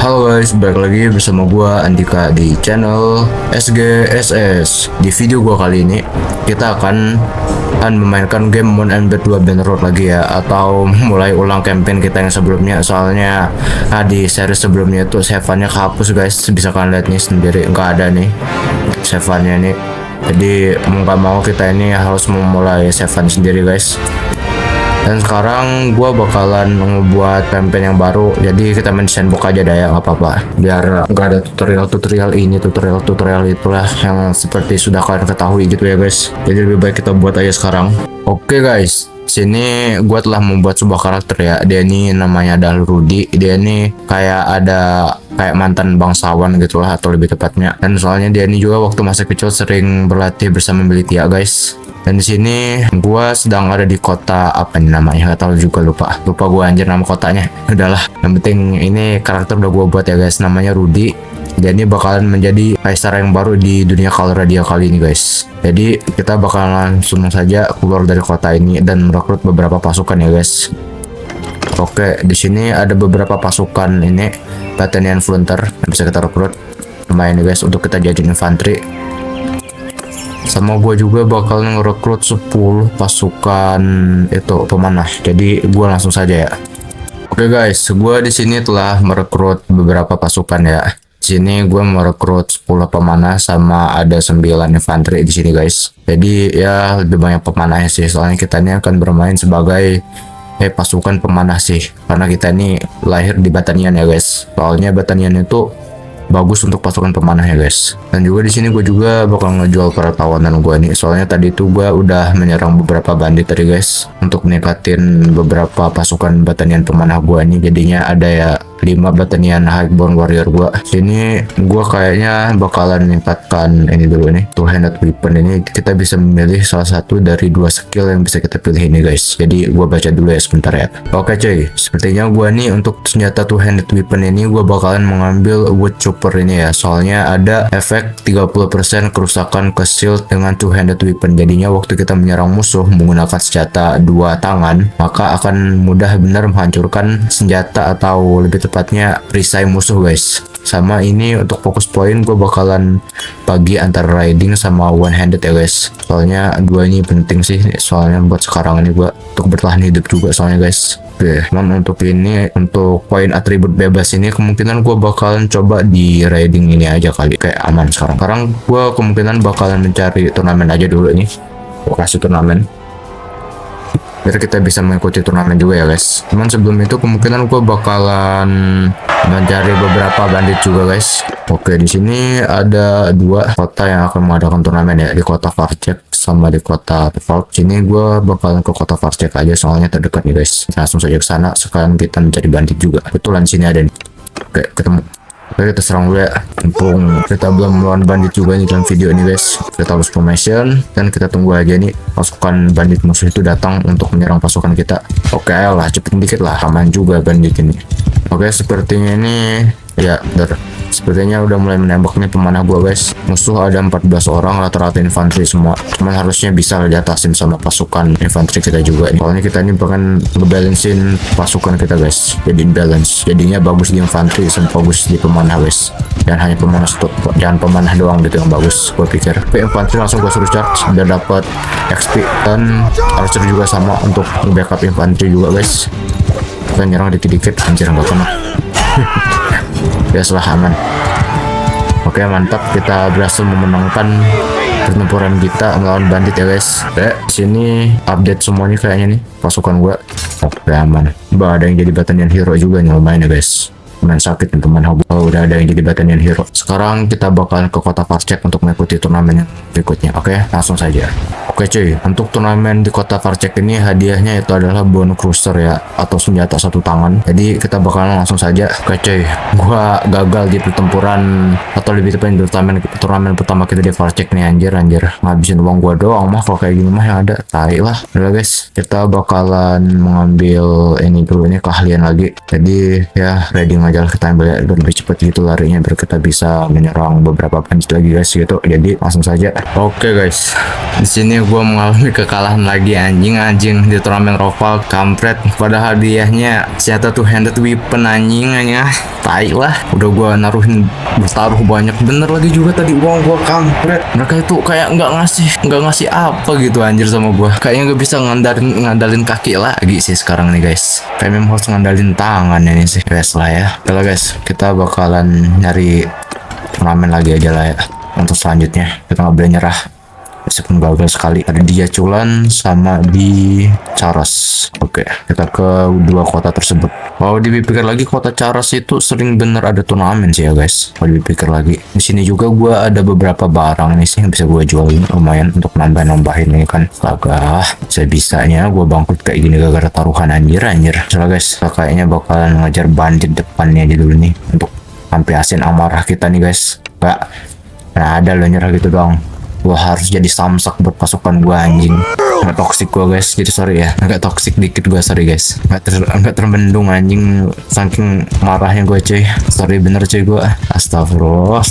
Halo guys, balik lagi bersama gua Andika di channel SGSS. Di video gua kali ini kita akan memainkan game Mount and Blade 2 Bannerlord lagi ya, atau mulai ulang campaign kita yang sebelumnya. Soalnya di seri sebelumnya itu save-nya kehapus guys, bisa kalian lihat nih sendiri, nggak ada nih save-nya nih. Jadi mau nggak mau kita ini harus memulai save sendiri guys. Dan sekarang gua bakalan ngebuat campaign yang baru, jadi kita main sandbox aja dah ya, nggak apa-apa, biar nggak ada tutorial ini tutorial itulah yang seperti sudah kalian ketahui gitu ya guys. Jadi lebih baik kita buat aja sekarang. Oke guys, sini gua telah membuat sebuah karakter ya. Dia ini namanya adalah Rudy. Dia ini kayak mantan bangsawan gitu lah, atau lebih tepatnya. Dan soalnya dia ini juga waktu masa kecil sering berlatih bersama militer guys. Dan di sini gua sedang ada di kota apa nih namanya, nggak tahu juga, lupa gua anjir nama kotanya. Udahlah, yang penting ini karakter udah gua buat ya guys, namanya Rudy. Dan ini bakalan menjadi kaisar yang baru di dunia Calradia kali ini guys. Jadi kita bakalan langsung saja keluar dari kota ini dan merekrut beberapa pasukan ya guys. Oke, di sini ada beberapa pasukan ini Battalion Frontier yang bisa kita rekrut. Lumayan nih guys untuk kita jadiin infanteri. Sama gue juga bakal ngerekrut 10 pasukan itu pemanah. Jadi gue langsung saja ya. Oke guys, gue di sini telah merekrut beberapa pasukan ya. Di sini gue merekrut 10 pemanah sama ada 9 infanteri di sini guys. Jadi ya lebih banyak pemanahnya sih, soalnya kita ini akan bermain sebagai pasukan pemanah sih. Karena kita ini lahir di Batanian ya guys. Soalnya Batanian itu bagus untuk pasukan pemanah ya guys. Dan juga di sini gue juga bakal ngejual para tawanan gue nih. Soalnya tadi tuh gue udah menyerang beberapa bandit tadi guys, untuk meningkatin beberapa pasukan batalion pemanah gue nih. Jadinya ada ya 5 batalion Highborn Warrior gue. Sini gue kayaknya bakalan meningkatkan ini dulu nih, two-handed weapon ini. Kita bisa memilih salah satu dari 2 skill yang bisa kita pilih ini guys. Jadi gue baca dulu ya sebentar ya. Oke cuy, sepertinya gue nih untuk senjata two-handed weapon ini gue bakalan mengambil Wood Chopper ini ya. Soalnya ada efek 30% kerusakan ke shield dengan two-handed weapon. Jadinya waktu kita menyerang musuh menggunakan senjata 2 tangan, maka akan mudah benar menghancurkan senjata atau lebih tepatnya perisai musuh guys. Sama ini untuk fokus point gue bakalan bagi antara riding sama one handed ya guys. Soalnya 2 ini penting sih, soalnya buat sekarang ini gue untuk bertahan hidup juga soalnya guys. Oke, untuk ini, untuk poin atribut bebas ini kemungkinan gue bakalan coba di riding ini aja kali, kayak aman sekarang. Sekarang gue kemungkinan bakalan mencari turnamen aja dulu nih. Gue kasih turnamen biar kita bisa mengikuti turnamen juga ya guys. Cuman sebelum itu kemungkinan gue bakalan mencari beberapa bandit juga guys. Oke, di sini ada 2 kota yang akan mengadakan turnamen ya, di kota Varcek sama di kota Valk. Sini gue bakalan ke kota Varcek aja soalnya terdekat nih guys. Langsung saja ke sana, sekalian kita mencari bandit juga. Kebetulan sini ada nih. Oke, ketemu. Oke, kita serang dulu ya. Mumpung kita belum melawan bandit juga nih dalam video ini guys. Kita harus formation dan kita tunggu aja nih pasukan bandit musuh itu datang untuk menyerang pasukan kita. Oke lah, cepet dikit lah, aman juga bandit ini. Oke, sepertinya ini ya sepertinya udah mulai menembak nih pemanah gua guys. Musuh ada 14 orang, rata-rata infanteri semua. Cuman harusnya bisa diatasin sama pasukan infanteri kita juga nih. Soalnya kita ini bahkan ngebalancein pasukan kita guys, jadi balance. Jadinya bagus di infanteri sama bagus di pemanah guys. Dan hanya pemanah jangan pemanah doang gitu yang bagus gua pikir. Tapi infanteri langsung gua suruh charge biar dapat XP, dan archer juga sama untuk backup infanteri juga guys. Kita nyerang dikit-dikit, anjir nggak kena. Biasalah, aman. Oke, mantap, kita berhasil memenangkan pertempuran kita melawan bandit ya guys. Oke, sini update semuanya kayaknya nih pasukan gua. Oke, aman. Ada yang jadi batalion hero juga nih, lumayan ya guys. Main sakit nih teman hobi. Udah ada yang jadi batalion hero. Sekarang kita bakal ke kota Varcek untuk mengikuti turnamen yang berikutnya. Oke, langsung saja. Oke cuy, untuk turnamen di kota Varcek ini hadiahnya itu adalah bone cruiser ya, atau senjata 1 tangan. Jadi kita bakalan langsung saja. Oke cuy, gua gagal di pertempuran, atau lebih tepatnya di turnamen pertama kita di Varcek nih, anjir ngabisin uang gua doang mah. Kalau kayak gini mah yang ada tai lah. Udah guys, kita bakalan mengambil ini dulu, ini keahlian lagi. Jadi ya riding aja lah, kita ambil biar lebih cepat gitu larinya, biar kita bisa menyerang beberapa punch lagi guys gitu. Jadi langsung saja. Oke guys, di sini gue mengalami kekalahan lagi anjing di turnamen Roval kampret. Pada hadiahnya ternyata tuh handed weapon anjing. Tai lah, udah gue naruhin bertaruh banyak bener lagi juga tadi uang gue kampret. Mereka itu kayak nggak ngasih apa gitu anjir sama gue. Kayaknya gak bisa ngandalin kaki lagi sih sekarang nih guys. Kayak memang harus ngandalin tangan ini sih guys lah ya. Kalau guys, kita bakalan nyari turnamen lagi aja lah ya. Untuk selanjutnya kita nggak boleh nyerah meskipun gagal sekali. Ada di Jaculan sama di Caras. Oke, kita ke dua kota tersebut. Kalau dipikir lagi, kota Caras itu sering bener ada turnamen sih ya guys. Kalau dipikir lagi, di sini juga gue ada beberapa barang nih sih yang bisa gue jualin lumayan untuk nambahin ini kan. Astaga, sebisanya gue bangkrut kayak gini gara-gara taruhan anjir. Soalnya guys, kayaknya bakalan ngajar bandit depannya aja dulu nih untuk lampiasin amarah kita nih guys. Gak ada lo nyerah gitu dong. Gua harus jadi samsak buat pasukan gua anjing. Nggak toksik gua guys, jadi sorry ya. Agak toksik dikit gua, sorry guys. Nggak terbendung anjing saking marahnya gua cuy. Sorry bener cuy gua. Astagfirullah.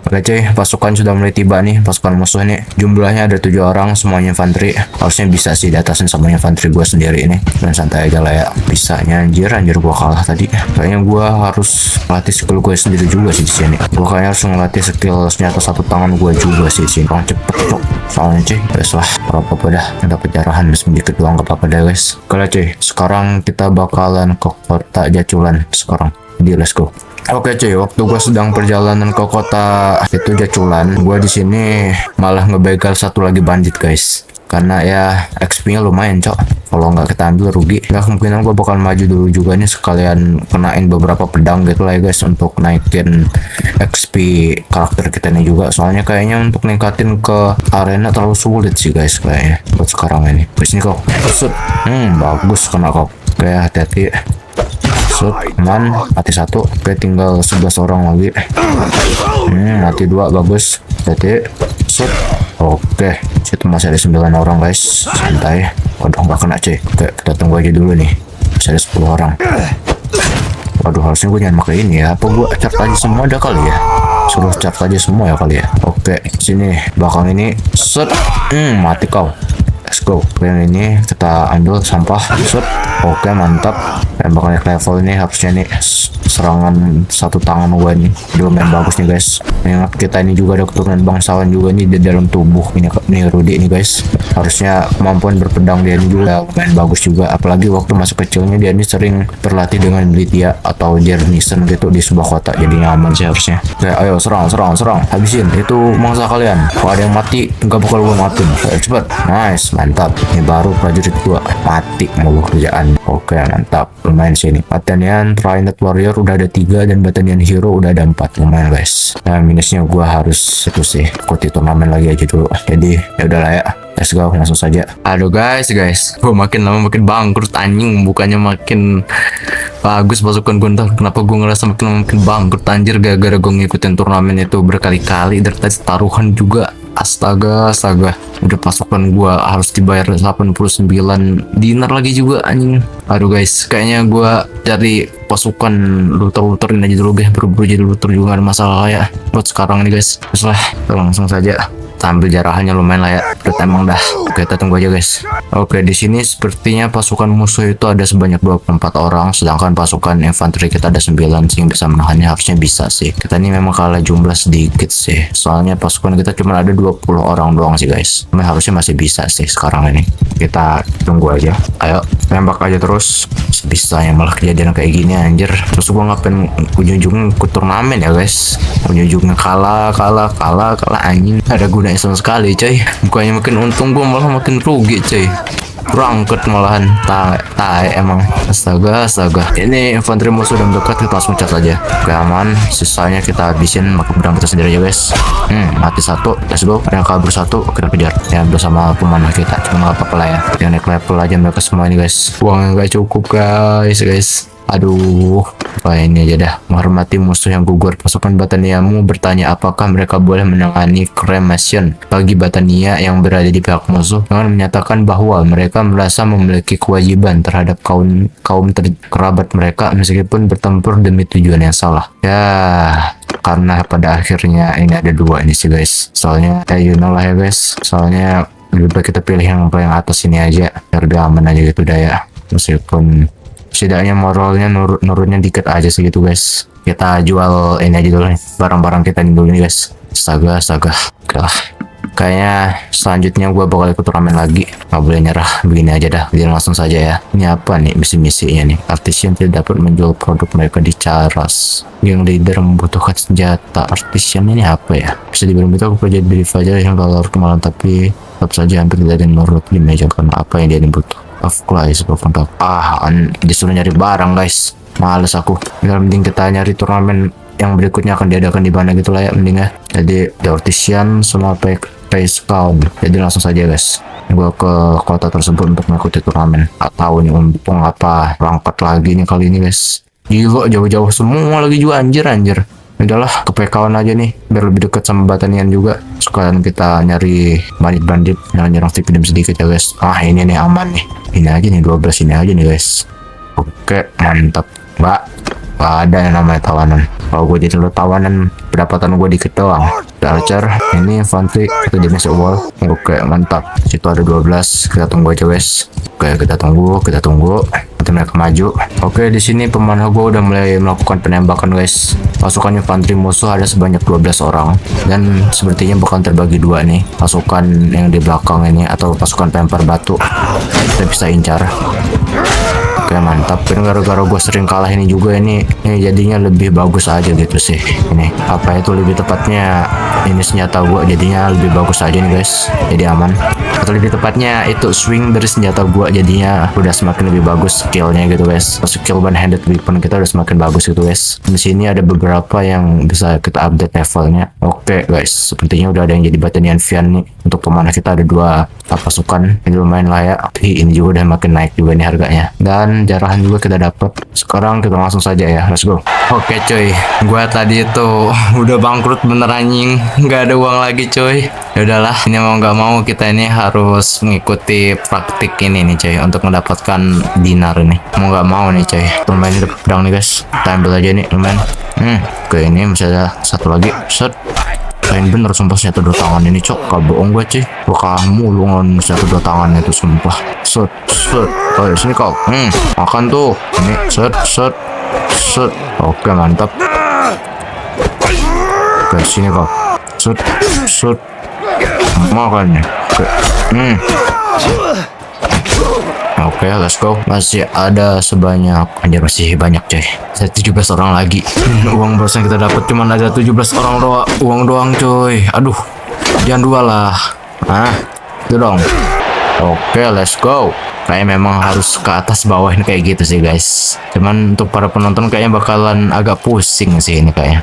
Oke cuy, pasukan sudah mulai tiba nih, pasukan musuh nih. Jumlahnya ada 7 orang, semuanya infanteri. Harusnya bisa sih diatasin sama infanteri gue sendiri ini. Dan santai aja lah ya. Bisanya anjir gue kalah tadi. Kayaknya gue harus melatih skill gue sendiri juga sih di sini. Gue kayaknya harus melatih skill senjata satu tangan gue juga sih di sini. Kurang cepet kok. Soalnya cuy, guys lah. Apa-apa dah. Ada penjarahan sedikit doang, gak apa-apa dah guys. Oke cuy, sekarang kita bakalan ke kota Jaculan sekarang. Jadi let's go. Oke cuy, waktu gue sedang perjalanan ke kota itu Jaculan, gue di sini malah ngebegal satu lagi bandit guys. Karena ya XP-nya lumayan cok. Kalau nggak kita ambil rugi. Ya kemungkinan gue bakal maju dulu juga nih, sekalian kenain beberapa pedang gitu lah ya guys, untuk naikin XP karakter kita nih juga. Soalnya kayaknya untuk ningkatin ke arena terlalu sulit sih guys kayaknya buat sekarang ini. Di sini kok. Bagus kena kok. Oke, hati-hati. Man, mati satu. Oke, tinggal 11 orang lagi. Mati 2, bagus. Jadi oke, situ masih ada 9 orang guys. Santai. Waduh, nggak kena cuy. Oke, kita tunggu aja dulu nih. Masih ada 10 orang. Waduh, harusnya gue jangan pakai ini ya. Apa gue chart aja semua ada kali ya? Suruh chart aja semua ya kali ya. Oke, sini belakang ini. Mati kau. Let's go. Yang ini kita ambil sampah. Oke, mantap. Tembakan level ini harusnya nih serangan satu tangan gue nih lumayan bagus nih guys. Ingat kita ini juga ada keturunan bangsawan juga nih di dalam tubuh ini Rudy ini guys. Harusnya kemampuan berpedang dia ini juga lumayan bagus juga. Apalagi waktu masa kecilnya dia ini sering berlatih dengan Militia atau Jernison gitu di sebuah kota. Jadi nyaman sih harusnya. Oke, ayo serang. Habisin itu mangsa kalian. Kalau ada yang mati nggak bakal gue matiin. Cepet. Nice, mantap. Ini baru prajurit gua mati mau kerjaan. Oke, mantap. Lumayan sini. Batalion Trained Warrior udah ada 3 dan Batalion Hero udah ada 4. Lumayan guys. Nah, minusnya gua harus itu sih ikuti turnamen lagi aja dulu. Jadi ya udahlah ya. Let's go, langsung saja. Aduh guys, gua makin lama makin bangkrut anjing, bukannya makin bagus pasukan gue. Entah kenapa gue ngerasa makin lama makin bangkrut anjir, gara-gara gue ngikutin turnamen itu berkali-kali. Dari tadi taruhan juga. Astaga, udah pasukan gua harus dibayar 89 dinar lagi juga anjing. Aduh guys, kayaknya gua cari pasukan looter-looterin aja dulu guys, berburu jadi looter juga ada masalah ya buat sekarang ini guys. Terus lah, langsung saja ambil jarahannya lumayan lah ya. Udah emang dah. Oke, kita tunggu aja guys. Oke, di sini sepertinya pasukan musuh itu ada sebanyak 24 orang, sedangkan pasukan infanteri kita ada 9 sih, bisa menahannya harusnya bisa sih. Kita ini memang kalah jumlah sedikit sih. Soalnya pasukan kita cuma ada 20 orang doang sih guys. Tapi harusnya masih bisa sih sekarang ini. Kita tunggu aja. Ayo, tembak aja terus. Bisa yang malah kejadian kayak gini anjir. Terus gua ngapain ujung-ujungnya ikut turnamen ya guys. Ujung-ujungnya kalah anjing. Ada gunanya sama sekali coy. Bukannya makin untung, gua malah makin rugi coy. Berangkat malahan. Tai emang. Astaga. Ini infanteri musuh udah mendekat, kita langsung cat aja. Oke, aman. Sisanya kita habisin pakai pedang kita sendiri aja guys. Mati satu. Let's go. Ada yang kabur satu. Kita kejar. Ya bersama pemanah kita. Cuma gak apa-apa lah ya. Yang naik level aja mereka semua ini guys. Uangnya gak cukup guys. Aduh, apa ini aja dah. Menghormati musuh yang gugur. Pasukan Bataniamu bertanya apakah mereka boleh menangani cremation bagi Batania yang berada di pihak musuh dengan menyatakan bahwa mereka merasa memiliki kewajiban terhadap kaum kerabat mereka meskipun bertempur demi tujuan yang salah. Ya, karena pada akhirnya ini ada dua ini sih guys. Soalnya you know lah ya guys. Soalnya lebih baik kita pilih yang paling atas ini aja biar lebih aman aja gitu dah ya. Meskipun setidaknya moralnya nurunnya dikit aja sih gitu guys. Kita jual ini aja dulu nih, barang-barang kita ini dulu nih guys. Astaga. Oke lah. Kayaknya selanjutnya gua bakal ikut turnamen lagi. Nggak boleh nyerah, begini aja dah. Jadi langsung saja ya. Ini apa nih misi-misinya nih? Artisan tidak dapat menjual produk mereka di Charas. Geng leader membutuhkan senjata. Artisan ini apa ya? Bisa dibilang kita kerja di Fajar yang kalau kemarin, tapi tetap saja hampir tidak ada yang menurut di meja karena apa yang dia butuh. Of course, kontak. Disuruh nyari barang guys. Males aku. Mending kita nyari turnamen yang berikutnya akan diadakan di mana gitu lah ya mending ya. Jadi The Artisan sama Pace Count. Jadi langsung saja guys. Gua ke kota tersebut untuk mengikuti turnamen. Gak tahu nih untung apa. Berangkat lagi nih kali ini guys. Gila jauh-jauh semua lagi juga anjir. Udahlah ke PK-an aja nih biar lebih dekat sama Batanian juga. Sekalian kita nyari bandit yang nyerang tipidem sedikit ya guys. Ini nih aman nih. Ini aja nih 12 ini aja nih guys. Oke mantap. Nggak ada yang namanya tawanan. Kalau gue jadi lo tawanan pendapatan gue dikit doang. Archer ini infantry itu jenis wall. Oke mantap. Situ ada 12. Kita tunggu aja guys. Oke kita tunggu. Nanti mereka maju. Oke di sini pemanah gue udah mulai melakukan penembakan guys. Pasukan infanteri musuh ada sebanyak 12 orang dan sepertinya bakal terbagi dua nih. Pasukan yang di belakang ini atau pasukan pelempar batu kita bisa incar. Oke mantap. Ini gara-gara gue sering kalah ini juga ini jadinya lebih bagus aja gitu sih. Ini apa itu lebih tepatnya ini senjata gue jadinya lebih bagus aja nih guys. Jadi aman. Atau lebih tepatnya itu swing dari senjata gue jadinya udah semakin lebih bagus skillnya gitu guys. Skill one handed weapon kita udah semakin bagus gitu guys. Di sini ada beberapa yang bisa kita update levelnya. Oke guys, sepertinya udah ada yang jadi Batanian Vian nih. Untuk pemanah kita ada 2 pasukan. Ini lumayan lah ya. Tapi ini juga udah makin naik juga nih harganya. Dan jarahan juga kita dapat. Sekarang kita langsung saja ya. Let's go. Oke cuy, gua tadi itu udah bangkrut bener anjing. Nggak ada uang lagi cuy. Ya udahlah, ini mau nggak mau kita ini harus mengikuti praktik ini nih cuy untuk mendapatkan dinar ini. Mau nggak mau nih cuy. Lumayan ini pedang nih guys. Kita ambil aja nih lumayan. Oke ini masih ada satu lagi. Set. Lain bener sumpah senjata 2 tangan ini cok. Gak bohong gue cuy. Gue kalah mulu ngon senjata 2 tangan itu sumpah. Set. Oh sini kau. Makan tuh. Ini set. Oke mantap. Oke sini kau. Set. Makannya. Oke, let's go. Masih ada sebanyak, masih banyak coy. Saya 17 orang lagi. Uang bos yang kita dapat cuma ada 17 orang doang. Uang doang coy. Aduh, jangan 2 lah. Itu dong. Oke, let's go. Kayaknya memang harus ke atas bawah ini kayak gitu sih guys. Cuman untuk para penonton kayaknya bakalan agak pusing sih ini kayaknya.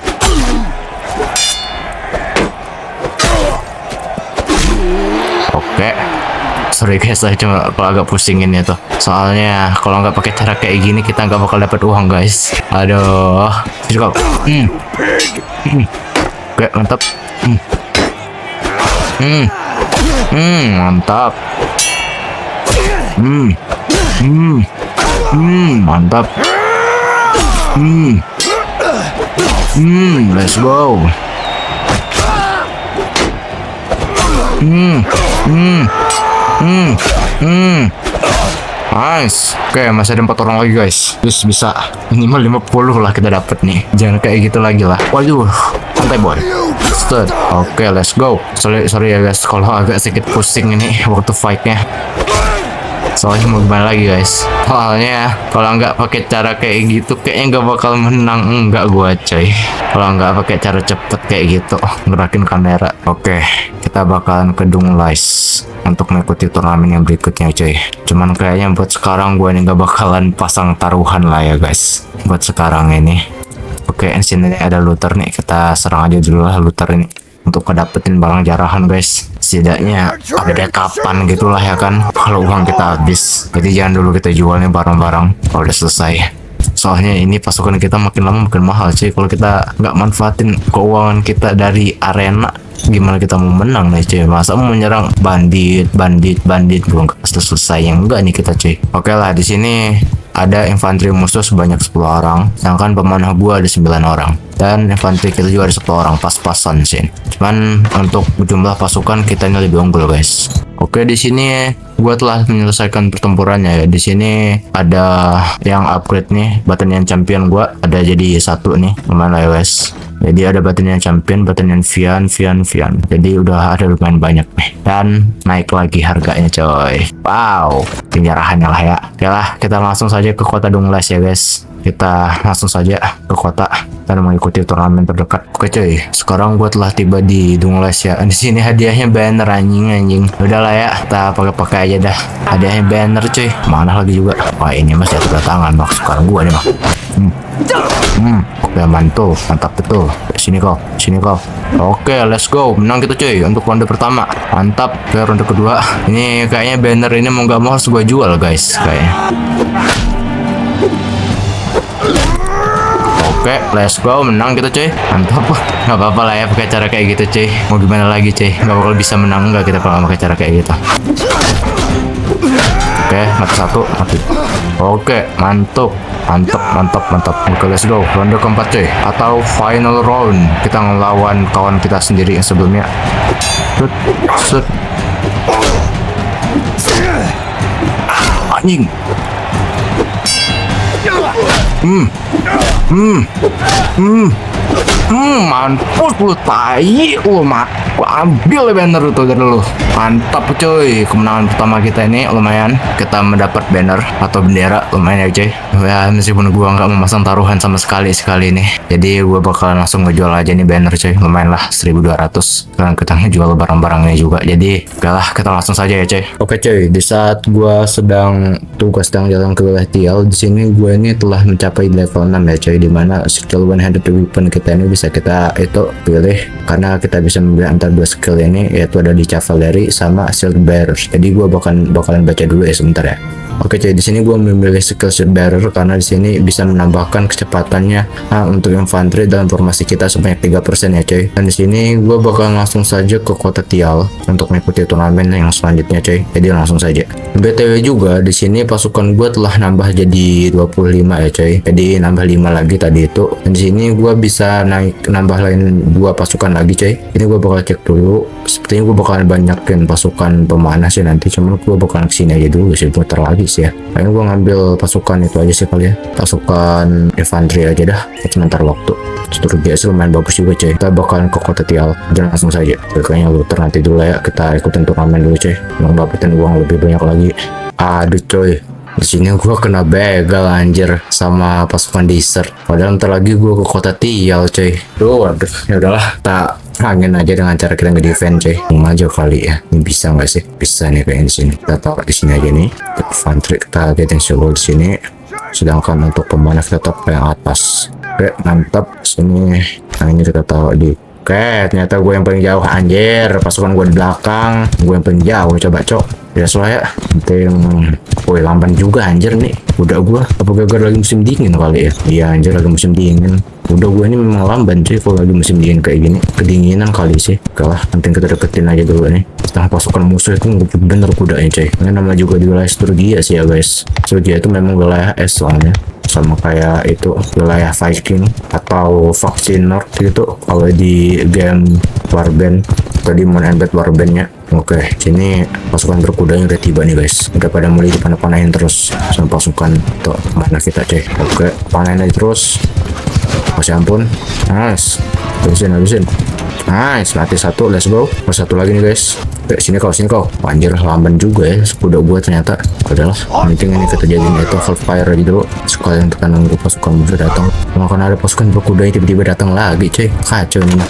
Oke. Sorry guys, saya cuma agak pusingin ya tuh. Soalnya kalau nggak pakai cara kayak gini kita nggak bakal dapat uang guys. Aduh. Cukup. Oke mantap. Mantap. Mantap. Let's go. Nice. Oke, masih ada 4 orang lagi guys. Terus bisa minimal 50 lah kita dapat nih. Jangan kayak gitu lagi lah. Waduh, santai boy. Start. Oke, let's go. Sorry ya guys kalau agak sedikit pusing ini waktu fightnya. Soalnya mau gimana lagi guys. Soalnya kalau nggak pakai cara kayak gitu kayaknya nggak bakal menang. Enggak gua coy. Kalau nggak pakai cara cepet kayak gitu gerakin kamera. Oke, kita bakalan ke Dunglais untuk mengikuti turnamen yang berikutnya coy. Cuman kayaknya buat sekarang gue nih gak bakalan pasang taruhan lah ya guys buat sekarang ini. Oke, di sini ada looter nih, kita serang aja dulu lah looter ini untuk ngedapetin barang jarahan guys. Setidaknya ada kapan gitulah ya kan kalau uang kita habis. Jadi jangan dulu kita jual nih barang-barang kalau udah selesai. Soalnya ini pasukan kita makin lama makin mahal cuy. Kalau kita nggak manfaatin keuangan kita dari arena, gimana kita mau menang nih cuy? Masa mau menyerang bandit belum selesai yang enggak nih kita cuy. Oke lah, di sini ada infanteri musuh sebanyak 10 orang, sedangkan pemanah gua ada 9 orang. Dan infanteri kita juga ada 10 orang, pas-pasan sih. Cuman untuk jumlah pasukan kita ini lebih unggul guys. Oke, di sini gua telah menyelesaikan pertempurannya ya. Di sini ada yang upgrade nih, batalion champion gua ada jadi 1 nih, lumayan lah ya guys. Jadi ada batalion champion, batalion Vian. Jadi udah ada lumayan banyak nih. Dan naik lagi harganya coy. Wow, penyerahannya lah ya. Oke lah, kita langsung saja ke kota Dungles ya guys. Kita langsung saja ke kota dan mengikuti turnamen terdekat. Oke cuy, sekarang gue telah tiba di Dungles ya. Di sini hadiahnya banner anjing. Udahlah ya, kita pakai aja dah. Hadiahnya banner cuy. Mana lagi juga? Wah ini mas ya tangan mak. Sekarang gue nih mak. Oke mantap betul. Sini kau. Oke, let's go. Menang kita cuy untuk ronde pertama. Mantap. Ke ronde kedua. Ini kayaknya banner ini mau nggak mau harus gue jual guys kayaknya. Oke, let's go, menang kita cuy. Mantap. Nggak apa-apa lah ya pakai cara kayak gitu cuy. Mau gimana lagi cuy? Nggak bakal bisa menang nggak kita kalau pakai cara kayak gitu. Oke, mati 1, mati. Oke, mantap. Oke, let's go. Ronde keempat cuy, atau final round. Kita ngelawan kawan kita sendiri yang sebelumnya. Set. Anjing. Mampus lu tai lu ambil banner itu dari lu. Mantap cuy, kemenangan pertama kita ini lumayan. Kita mendapat banner atau bendera lumayan ya cuy. Ya meskipun gua nggak memasang taruhan sama sekali ini, jadi gua bakal langsung ngejual aja nih banner cuy. Lumayan lah 1200. Sekarang kita ngejual barang-barangnya juga. Jadi oke lah, kita langsung saja ya cuy. Oke cuy, di saat gua sedang jalan ke wilayah Tial, di sini gua ini telah mencapai level 6 ya cuy, dimana skill one-handed weapon kita ini bisa kita itu pilih karena kita bisa memilih antara 2 skill ini, yaitu ada di cavalry sama shield bearer. Jadi gua bakalan baca dulu ya sebentar ya. Oke cuy, di sini gue memilih skill shield bearer karena di sini bisa menambahkan kecepatannya untuk infanteri dalam formasi kita sebanyak 3% ya cuy. Dan di sini gue bakal langsung saja ke kota Tial untuk mengikuti turnamen yang selanjutnya cuy. Jadi langsung saja. BTW juga di sini pasukan gue telah nambah jadi 25 ya cuy. Jadi nambah 5 lagi tadi itu. Dan di sini gue bisa nambah lain 2 pasukan lagi cuy. Ini gue bakal cek dulu. Sepertinya gue bakal banyakin pasukan pemanah sih nanti. Cuman gue bakal kesini aja dulu sih, putar lagi sih ya. Kayaknya gue ngambil pasukan itu aja sih kali ya. Pasukan infanteri aja dah. Sebentar waktu. Strategi sih lumayan bagus juga cuy. Kita bakalan ke kota Tial. Dan langsung saja. Kayaknya luter nanti dulu ya. Kita ikutin turnamen dulu cuy. Untuk dapetin uang lebih banyak lagi. Aduh coy. Di sini gue kena begal anjir sama pasukan desert. Padahal ntar lagi gue ke kota Tial coy. Waduh, ya udahlah. Tak angin aja dengan cara kita nge-defend coy. Aja kali ya. Ini bisa nggak sih? Bisa nih kayaknya di sini. Kita taruh di sini aja nih. Infanteri kita getting solo di sini. Sedangkan untuk pemanah kita taruh yang atas. Oke, mantap. Sini. Nah ini kita taruh di. Oke, ternyata gue yang paling jauh anjir. Pasukan gue di belakang. Gue yang paling jauh coba cok. Ya soalnya penting. Woi lamban juga anjir nih. Udah gue. Apa gara-gara lagi musim dingin kali ya? Iya anjir lagi musim dingin. Udah gue ini memang lamban sih kalau lagi musim dingin kayak gini. Kedinginan kali sih. Oke lah, penting kita deketin aja dulu nih. Setelah pasukan musuh itu bener kudanya coy. Ini nama juga di wilayah Sturgia sih ya guys. Sturgia itu memang wilayah es soalnya. Sama kayak itu wilayah Viking atau Vacciner gitu kalau di game Warband atau di Mon and Blade Warband-nya. Oke, sini pasukan berkudanya udah tiba nih guys. Udah pada mulai dipanah-panahin terus sama pasukan tuh mana kita cuy. Oke, panahin aja terus. Masih ampun. Nice. Habisin. Nice, mati 1, let's go. Masih 1 lagi nih guys. Oke, sini kau. Anjir, lamban juga ya. Kuda gua ternyata. Udahlah, penting ini kita jadiin itu fire aja dulu. Sekalian kita nunggu pasukan musuh datang. Karena ada pasukan berkuda yang tiba-tiba datang lagi, cuy. Kacau nih.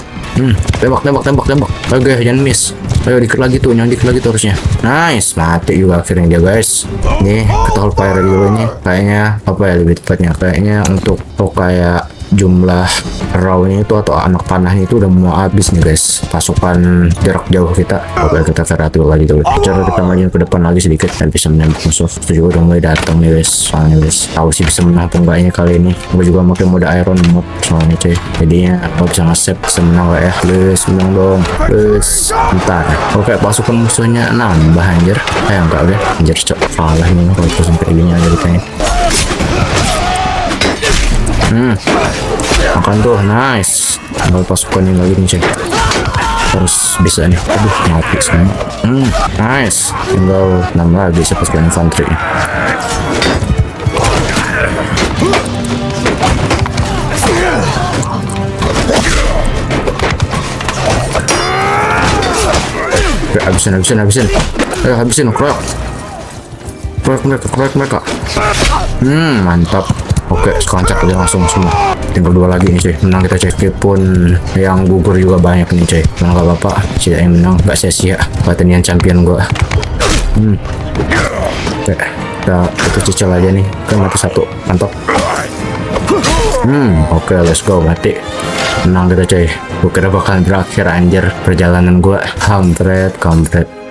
Tembak. Oke, jangan miss. Ayo dikit lagi tuh, jangan dikit lagi tuh harusnya. Nice, mati juga akhirnya dia guys. Nih, kita fire dulu ini. Kayaknya apa ya lebih tepatnya? Kayaknya untuk kayak jumlah raw-nya itu atau anak panahnya itu udah mau habis nih guys, pasukan jarak jauh kita. Oke, kita kreatif lagi dulu, cara kita maju ke depan lagi sedikit dan bisa menembak musuh. Itu juga udah mulai datang nih guys, soalnya guys tahu sih bisa menang apa enggaknya kali ini. Gue juga pakai mode iron mode soalnya cuy, jadinya gue bisa nge-save bisa menang gak ya. Please menang dong, please. Bentar, oke pasukan musuhnya nambah anjir. Enggak udah anjir, cok kalah nih kalau sampai gini aja ditanya. Makan tuh, nice. Tinggal pasukan yang lagi nih cuy, harus bisa nih. Aduh mati semua. Nice, tinggal 6 lagi pasukan infanteri. Habisin. Ayo habisin, kroyok mereka. Mantap. Oke, sekarang cek aja langsung semua. Tinggal 2 lagi nih cuy, menang kita cuy. Meskipun yang gugur juga banyak nih cuy, menang gak apa-apa, tidak yang menang gak sia-sia. Pertandingan champion gua. Oke, kita cicil aja nih. Oke, mati 1, mantap. Oke, let's go, mati. Menang kita cuy. Gue kira bakal berakhir anjir perjalanan gua. Kampret.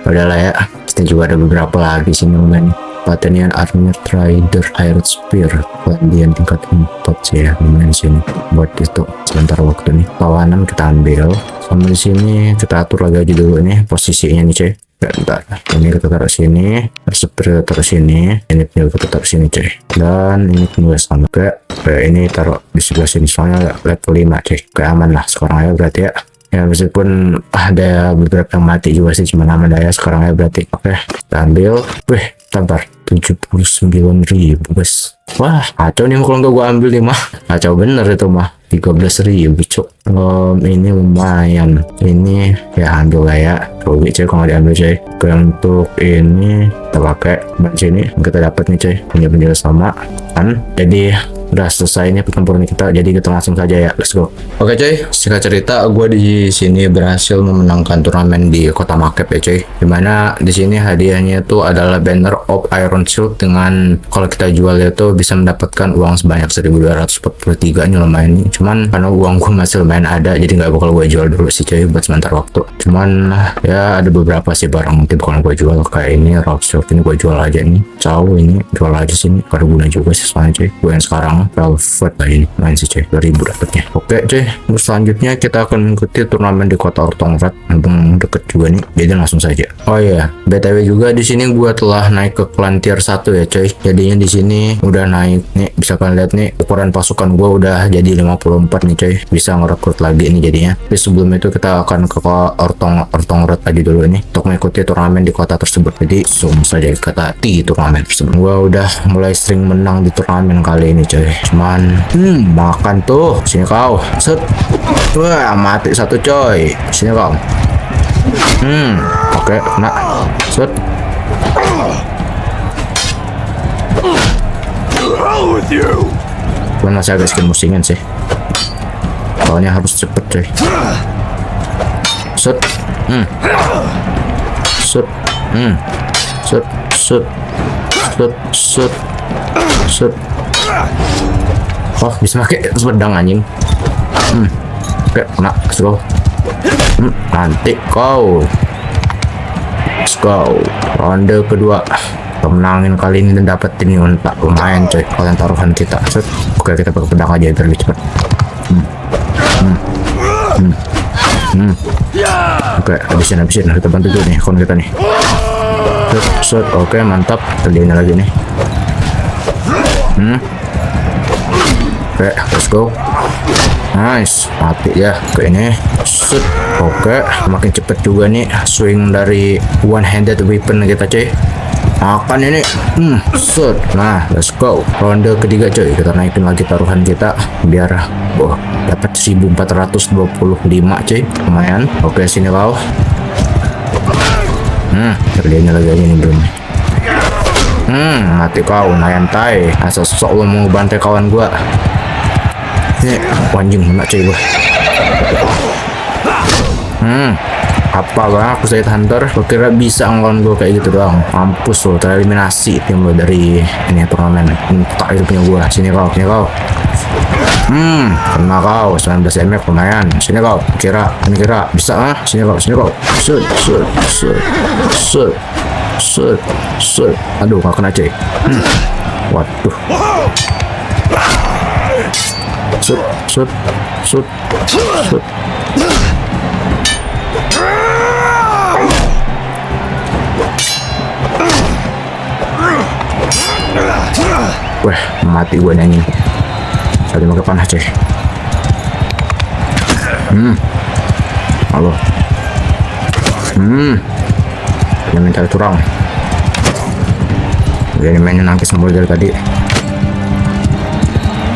Padahal ya, kita juga ada beberapa lagi sini lumayan. Pertanian Armor Trader Iron Spear, pelatihan tingkat 4 sih ya, lumayan sini buat itu sebentar waktu nih. Tawanan kita ambil sama di sini, kita atur lagi aja dulu nih posisinya nih cuy. Bentar, ini kita taruh sini, Spear taruh sini, ini kita taruh sini cuy, dan ini juga sama. Oke, ini taruh di sebelah sini soalnya level 5 cuy. Oke, aman lah sekarang ya berarti ya. Ya meskipun ada beberapa yang mati juga sih, cuma aman ya sekarang ya berarti. Oke, kita ambil. Wih, tampar 79.000 guys. Wah, kacau nih kalau nggak gua ambil nih mah. Kacau bener itu mah. 13.000 cok. Ini lumayan. Ini ya ambil lah ya. Rugi cuy kalau nggak diambil cuy. Oke, untuk ini kita pakai ban sini. Kita dapat nih cuy. Punya penjara sama kan. Jadi udah selesai nih pertempuran kita, jadi kita langsung saja ya, let's go. Oke cuy, singkat cerita gue di sini berhasil memenangkan turnamen di kota Makep ya cuy, dimana di sini hadiahnya itu adalah banner of Iron Shield dengan kalau kita jual itu bisa mendapatkan uang sebanyak 1243 nya lumayan nih. Cuman karena uang gue masih lumayan ada, jadi nggak bakal gue jual dulu sih cuy buat sebentar waktu. Cuman ya ada beberapa sih barang mungkin bakal gue jual, kayak ini Rock Shield ini gue jual aja nih, Cow ini jual aja sini, karena guna juga sih soalnya cuy. Gue yang sekarang Velvet lah ini main sih cuy, 2000 dapetnya. Oke cuy, terus selanjutnya kita akan mengikuti turnamen di kota Ortongrat, yang deket juga nih, jadi langsung saja. Oh iya, BTW juga di sini gua telah naik ke klan tier 1 ya cuy. Jadinya di sini udah naik nih, bisa kalian lihat nih ukuran pasukan gua udah jadi 54 nih cuy, bisa ngerekrut lagi nih jadinya. Tapi sebelum itu kita akan ke Ortongrat lagi dulu nih untuk mengikuti turnamen di kota tersebut. Jadi langsung saja kata di turnamen tersebut. Gua udah mulai sering menang di turnamen kali ini cuy. Cuman makan tuh, sini kau, set. Wah, mati 1 coy, sini kau. Oke, kena, set. Gue masih agak skin musingan sih, soalnya harus cepet coy. Set, set, set. Oh, bisa pakai pedang anjing. Oke, kena, let's go. Nanti kau. Let's go. Ronde kedua. Kita menangin kali ini dan dapetin unta lumayan coy. Kalian taruhan kita. Set. Oke, kita pakai pedang aja biar lebih cepet. Oke, habisin. Kita bantu dulu nih kawan kita nih. Set. Oke, mantap. Terdianya lagi nih. Oke, let's go. Nice, mati ya ke ini. Set. Oke, makin cepet juga nih swing dari one handed weapon kita cuy. Makan ini. Set. Nah, let's go. Ronde ketiga cuy, kita naikin lagi taruhan kita biar dapat 1425 cuy, lumayan. Oke, sini kau. Kerjanya lagi aja nih belum. Mati kau, nayantai. Asal sok lo mau bantai kawan gua. Ini anjing kena cuy gua. Apa bang, aku Side Hunter, gue kira bisa ngelawan gue kayak gitu doang. Mampus lo, tereliminasi tim lo dari ini turnamen. Entah itu punya gue. Sini kau. Kena kau 19 MF lumayan. Sini kau, ini kira bisa ah. Sini kau. Set. Aduh, gak kena cuy. Waduh. Set. Wah, mati gue nyanyi. Tadi mau ke panah cuy. Halo. Dia minta curang. Dia mainnya nangkis mulu dari tadi.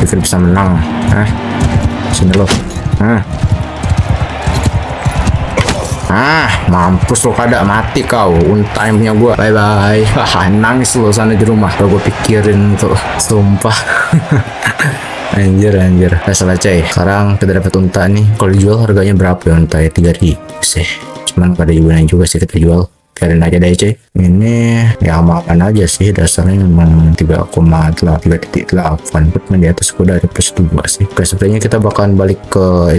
Pikir bisa menang. Sini lo. Mampus lo, kada mati kau. Untime-nya gua. Bye bye. Nangis lo sana di rumah. Kalau gua pikirin tuh, sumpah. Anjir. Salah coy. Sekarang kita dapat unta nih. Kalau dijual harganya berapa ya unta ya? 3.000 sih. Cuman pada gunanya juga sih kita jual. Biarin aja deh cuy. Ini ya aman aja sih, dasarnya memang 3,8 Putman di atas kuda ada plus 2 sih. Oke, sepertinya kita bakalan balik ke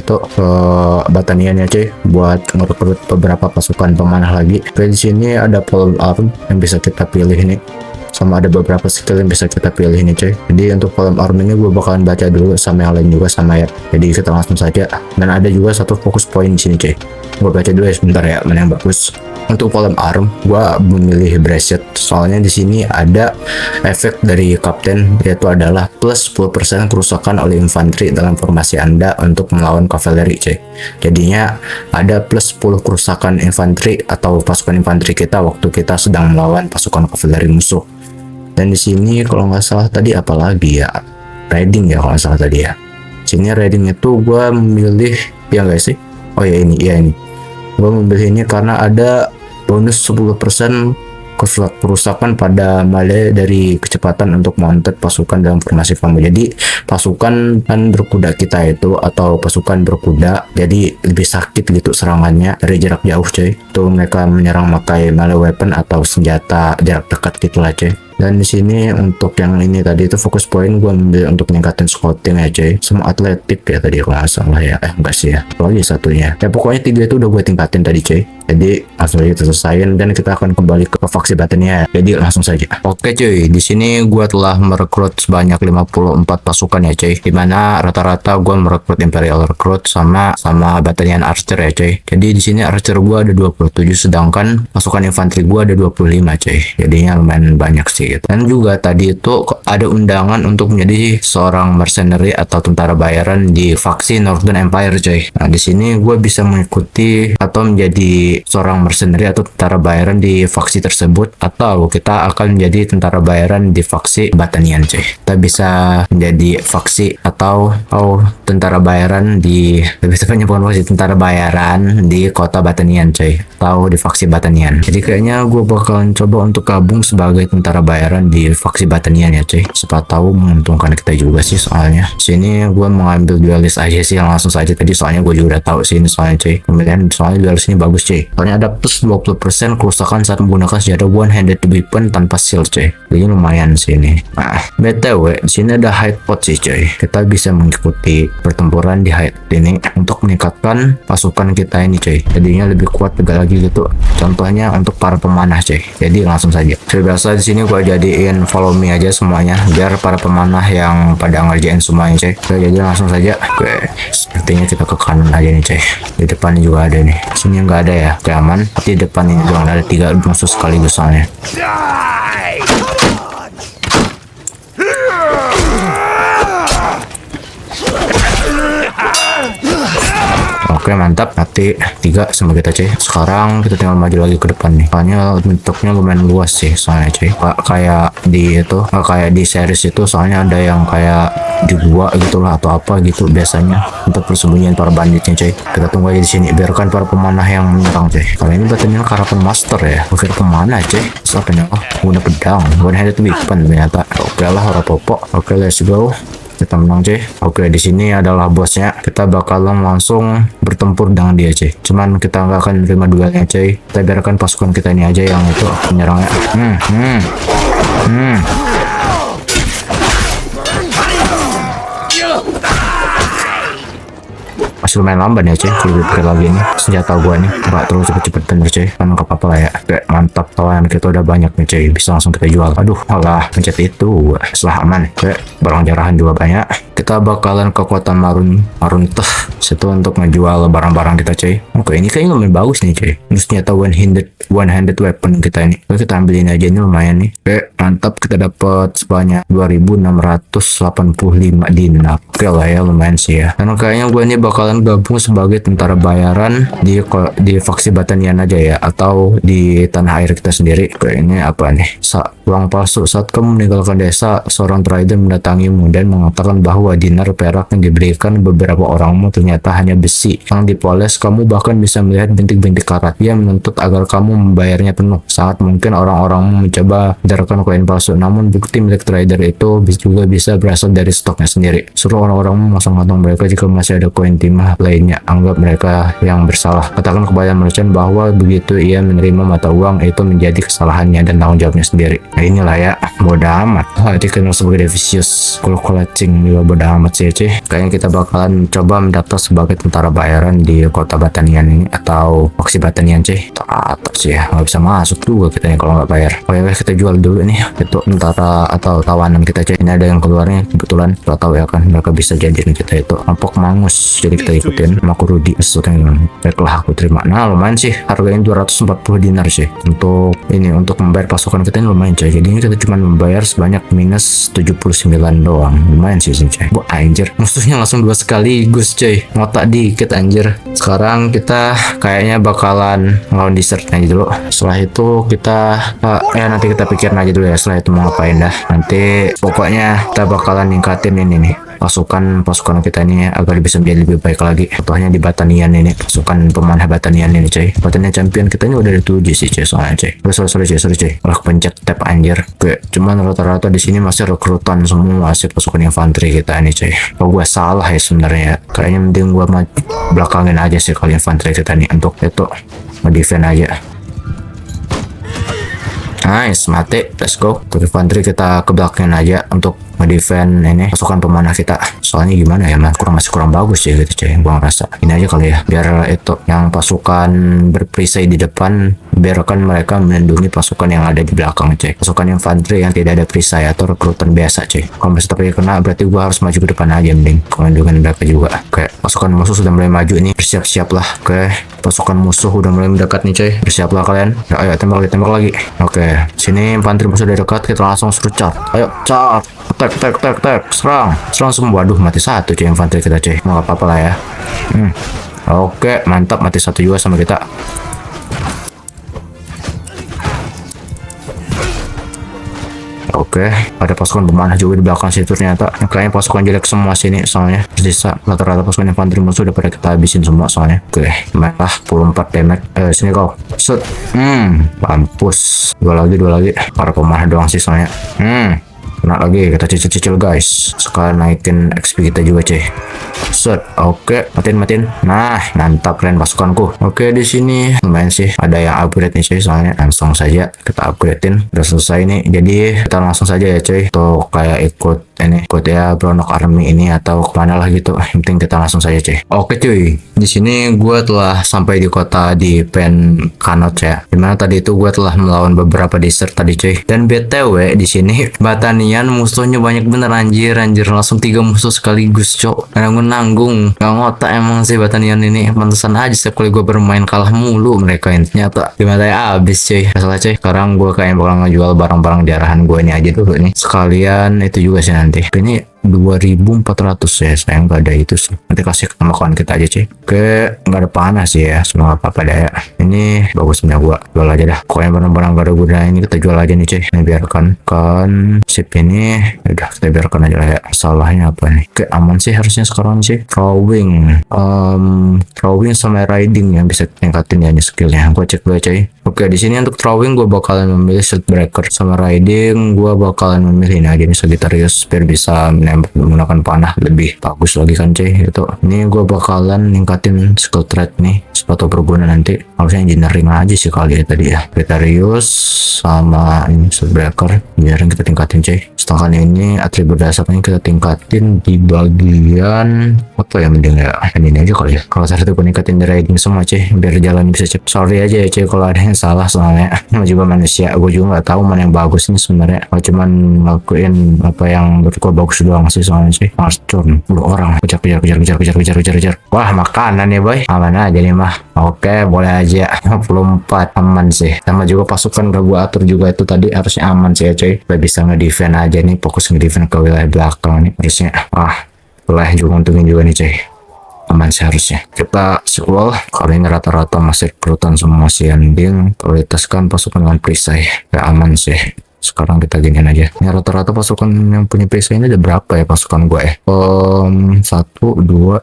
Batanian ya cuy, buat ngerekrut beberapa pasukan pemanah lagi. Oke, di sini ada pole arm yang bisa kita pilih nih, sama ada beberapa skill yang bisa kita pilih nih cuy. Jadi untuk column arm ini gue bakalan baca dulu sama yang lain juga sama ya. Jadi kita langsung saja. Dan ada juga satu fokus point di sini cuy. Gue baca dulu ya sebentar ya, mana yang bagus. Untuk column arm gue memilih bracelet, soalnya di sini ada efek dari kapten, yaitu adalah plus 10% kerusakan oleh infanteri dalam formasi Anda untuk melawan kavaleri cuy. Jadinya ada plus 10 kerusakan infanteri atau pasukan infanteri kita waktu kita sedang melawan pasukan kavaleri musuh. Dan di sini kalau nggak salah tadi apalagi ya, riding ya kalau nggak salah tadi ya. Sini riding itu gue memilih ya guys sih. Oh ya ini gue memilih ini karena ada bonus 10% kerusakan pada melee dari kecepatan untuk mounted pasukan dalam formasi kamu. Jadi pasukan kan berkuda kita itu atau pasukan berkuda jadi lebih sakit gitu serangannya dari jarak jauh cuy. Tuh mereka menyerang pakai melee weapon atau senjata jarak dekat gitulah cuy. Dan di sini untuk yang ini tadi itu fokus point gue ambil untuk meningkatin scouting ya cuy, sama atletik ya tadi kalau nggak salah ya, enggak sih ya, lagi satunya ya, pokoknya 3 itu udah gue tingkatin tadi cuy. Jadi langsung aja kita selesaiin dan kita akan kembali ke faksi batinnya. Jadi langsung saja. Oke cuy, di sini gue telah merekrut sebanyak 54 pasukan ya cuy, dimana rata-rata gue merekrut Imperial Recruit sama Battalion Archer ya cuy. Jadi di sini Archer gue ada 27, sedangkan pasukan infanteri gue ada 25 cuy. Jadinya lumayan banyak sih. Dan juga tadi itu ada undangan untuk menjadi seorang mercenary atau tentara bayaran di faksi Northern Empire coy. Nah di sini gue bisa mengikuti atau menjadi seorang mercenary atau tentara bayaran di faksi tersebut, atau kita akan menjadi tentara bayaran di faksi Batanian coy. Kita bisa menjadi faksi atau tentara bayaran di, lebih tepatnya bukan faksi, tentara bayaran di kota Batanian coy, atau di faksi Batanian. Jadi kayaknya gue bakalan coba untuk gabung sebagai tentara bayaran di faksi Batanian ya cuy, siapa tahu menguntungkan kita juga sih. Soalnya sini gue mengambil duelist aja sih yang langsung saja tadi, soalnya gue juga udah tahu sih ini soalnya cuy, kemudian soalnya duelist ini bagus cuy, soalnya ada plus 20% kerusakan saat menggunakan senjata one-handed weapon tanpa shield cuy, jadi lumayan sih ini. Nah BTW di sini ada hide pot sih cuy, kita bisa mengikuti pertempuran di hide ini untuk meningkatkan pasukan kita ini cuy, jadinya lebih kuat juga lagi gitu. Contohnya untuk para pemanah cuy. Jadi langsung saja. Seperti biasa di sini gue jadiin follow me aja semuanya biar para pemanah yang pada ngerjain semuanya cuy. Oke, jadi langsung saja. Oke, sepertinya kita ke kanan aja nih cuy. Di depannya juga ada nih. Sini nggak ada ya, oke aman. Tapi di depan ini juga ada 3 musuh sekaligus soalnya. Oke mantap, mati 3 sama kita cuy. Sekarang kita tinggal maju lagi ke depan nih. Soalnya bentuknya lumayan luas sih soalnya cuy. Kayak di itu, kayak di series itu soalnya ada yang kayak di gua gitulah atau apa gitu biasanya untuk persembunyian para banditnya cuy. Kita tunggu aja di sini, biarkan para pemanah yang menyerang cuy. Kali ini batanya Karapan Master ya. Oke pemanah cuy. Siapa nih? Oh, guna pedang, one-handed weapon ternyata. Oke lah, ora popo. Oke, let's go. Kita menang cuy. Oke, di sini adalah bosnya. Kita bakalan langsung bertempur dengan dia cuy. Cuman kita nggak akan menerima duelnya cuy. Kita biarkan pasukan kita ini aja yang itu menyerangnya. lumayan lamban ya cuy. Kalau gue lagi nih senjata gua nih nggak terlalu cepet-cepet bener cuy, kan nggak apa-apa lah ya. Kayak mantap, tawaran kita udah banyak nih cuy, bisa langsung kita jual. Aduh malah pencet itu, setelah aman. Kayak barang jarahan juga banyak. Kita bakalan ke kota Marun teh situ untuk ngejual barang-barang kita cuy. Oke, ini kayaknya lumayan bagus nih cuy. Ini senjata one-handed weapon kita ini. Oke, kita ambilin aja, ini lumayan nih. Oke, mantap, kita dapat sebanyak 2685 dinar. Oke lah ya, lumayan sih ya. Dan kayaknya gue ini bakalan gabung sebagai tentara bayaran di faksi Batanian aja ya, atau di tanah air kita sendiri. Oke, ini apa nih? Uang palsu. Saat kamu meninggalkan desa, seorang trader mendatangimu dan mengatakan bahwa dinar perak yang diberikan beberapa orangmu ternyata hanya besi yang dipoles. Kamu bahkan bisa melihat bintik-bintik karat. Dia menuntut agar kamu membayarnya penuh. Sangat mungkin orang-orangmu mencoba mencarikan koin palsu, namun bukti milik trader itu juga bisa berasal dari stoknya sendiri. Suruh orang-orangmu memasang kantong mereka jika masih ada koin timah lainnya. Anggap mereka yang bersalah. Katakan kepada merchant bahwa begitu ia menerima mata uang itu menjadi kesalahannya dan tanggung jawabnya sendiri. Nah inilah ya, bodoh amat. Dikenal sebagai Devicius. Kalau collecting juga bodoh amat sih cuy. Kayaknya kita bakalan coba mendaftar sebagai tentara bayaran di kota Batanian ini, atau faksi Batanian cuy. Tak sih ya, nggak bisa masuk juga kita nih kalau nggak bayar. Oke, kita jual dulu nih itu tentara atau tawanan kita cuy. Ini ada yang keluarnya kebetulan, nggak tahu ya kan, mereka bisa jadiin kita itu rampok mangus, jadi kita ikutin sama Kurudi. Sesuatu yang baiklah aku terima. Nah lumayan sih, harganya 240 dinar sih untuk ini, untuk membayar pasukan kita ini lumayan cuy. Jadi ini kita cuma membayar sebanyak minus 79 doang. Lumayan sih cuy. Wah anjir, musuhnya langsung 2 sekaligus cuy, ngotak dikit anjir. Sekarang kita kayaknya bakalan ngelawan desert aja dulu. Setelah itu kita nanti kita pikirin aja dulu ya setelah itu mau ngapain dah. Nanti pokoknya kita bakalan ningkatin ini nih pasukan kita ini agar bisa menjadi lebih baik lagi. Contohnya di Batanian ini, pasukan pemanah Batanian ini cuy. Batanian champion kita ini udah ada 7 sih cuy soalnya cuy. Sorry cuy. Udah pencet tab anjir. Oke, cuman rata-rata di sini masih rekrutan semua, masih pasukan infanteri kita ini cuy. Kalau gua salah ya sebenarnya, kayaknya mending gua belakangin aja sih kalau infanteri kita nih untuk itu ngedefend aja. Nice, mati. Let's go. Untuk infanteri kita ke belakangin aja untuk ngedefend ini pasukan pemanah kita. Soalnya gimana ya, masih kurang bagus ya gitu cuy. Gua ngerasa ini aja kali ya, biar itu yang pasukan berperisai di depan, biarkan mereka melindungi pasukan yang ada di belakang cuy. Pasukan infanteri yang tidak ada perisai atau rekrutan biasa cuy. Kalau masih tapi kena, berarti gua harus maju ke depan aja mending melindungi mereka juga. Oke, pasukan musuh sudah mulai maju nih, bersiap-siap lah. Oke, pasukan musuh udah mulai mendekat nih cuy, bersiap lah kalian. Ayo tembak lagi. Oke, sini infanteri musuh udah dekat, kita langsung suruh charge. Ayo charge. Attack, serang semua. Waduh, mati satu cuy infanteri kita cuy. Nggak apa-apa lah ya. Oke, mantap, mati satu juga sama kita. Oke, ada pasukan pemanah juga di belakang situ ternyata. Kayaknya pasukan jelek semua sini soalnya. Sisa rata-rata pasukan infanteri musuh udah pada kita habisin semua soalnya. Oke, merah 24 damage. Sini kau. Set. Mampus. Dua lagi. Para pemanah doang sih soalnya. Kena lagi, kita cicil guys. Sekarang naikin XP kita juga cuy. Set. Oke, matiin. Nah, mantap keren pasukanku. Oke, di sini lumayan sih ada yang upgrade nih cuy, soalnya langsung saja kita upgradein. Udah selesai nih. Jadi kita langsung saja ya cuy, tuh kayak ikut ya Bronok Army ini atau kemana lah gitu. Yang penting kita langsung saja cuy. Oke cuy, di sini gue telah sampai di kota di Penkanot ya, dimana tadi itu gue telah melawan beberapa desert tadi cuy. Dan BTW di sini Batanian musuhnya banyak bener anjir, langsung 3 musuh sekaligus cok. Nanggung gak ngotak emang sih Batanian ini. Pantesan aja setiap kali gue bermain kalah mulu mereka ini. Ternyata gimana ya, abis cuy. Masalah cuy, sekarang gue kayak bakal ngejual barang-barang di arahan gue ini aja dulu nih. Sekalian itu juga sih nanti. Ini 2400 ya, sayang gak ada itu sih. Nanti kasih ke kawan kita aja cuy. Oke, nggak ada panah sih ya, semua apa-apa dah ya. Ini bagus punya gua, jual aja dah. Pokoknya barang-barang gak ada gunanya ini kita jual aja nih cuy. Ini biarkan kan sip ini, udah kita biarkan aja lah ya. Salahnya apa nih? Oke, aman sih harusnya sekarang sih. Throwing sama riding yang bisa tingkatin ya ini skillnya. Gua cek dulu cuy. Oke, di sini untuk throwing gua bakalan memilih shield breaker, sama riding gua bakalan memilih ini aja nih Sagittarius biar bisa menggunakan panah lebih bagus lagi kan cuy. Itu ini gue bakalan ningkatin skill trait nih, sepatu berguna nanti. Harusnya engineering aja sih kali ya tadi ya. Sagittarius sama ini shield breaker biar kita tingkatin cuy. Sedangkan ini atribut dasarnya kita tingkatin di bagian apa ya, mending ya ini aja kali ya. Kalau tadi gue ningkatin di riding semua cuy, biar jalan bisa cepet. Sorry aja ya cuy kalau ada yang salah, soalnya juga manusia, gue juga nggak tahu mana yang bagus nih sebenarnya. Kalau cuman ngelakuin apa yang menurut gue bagus doang sih, soalnya sih Arcturn 10 orang kejar. Wah, makanan ya boy, aman aja nih mah. Oke, boleh aja. 64 aman sih. Sama juga pasukan udah gue atur juga itu tadi, harusnya aman sih ya cuy. Udah bisa ngedefend aja nih, fokus ngedefend ke wilayah belakang nih harusnya. Boleh juga untungin juga nih cuy, aman sih harusnya. Kita scroll, kali ini rata-rata masih rekrutan semua si ending. Prioritaskan pasukan dengan perisai, ya aman sih. Sekarang kita giniin aja. Ini rata-rata pasukan yang punya perisai ini ada berapa ya pasukan gue ya? 1, 2,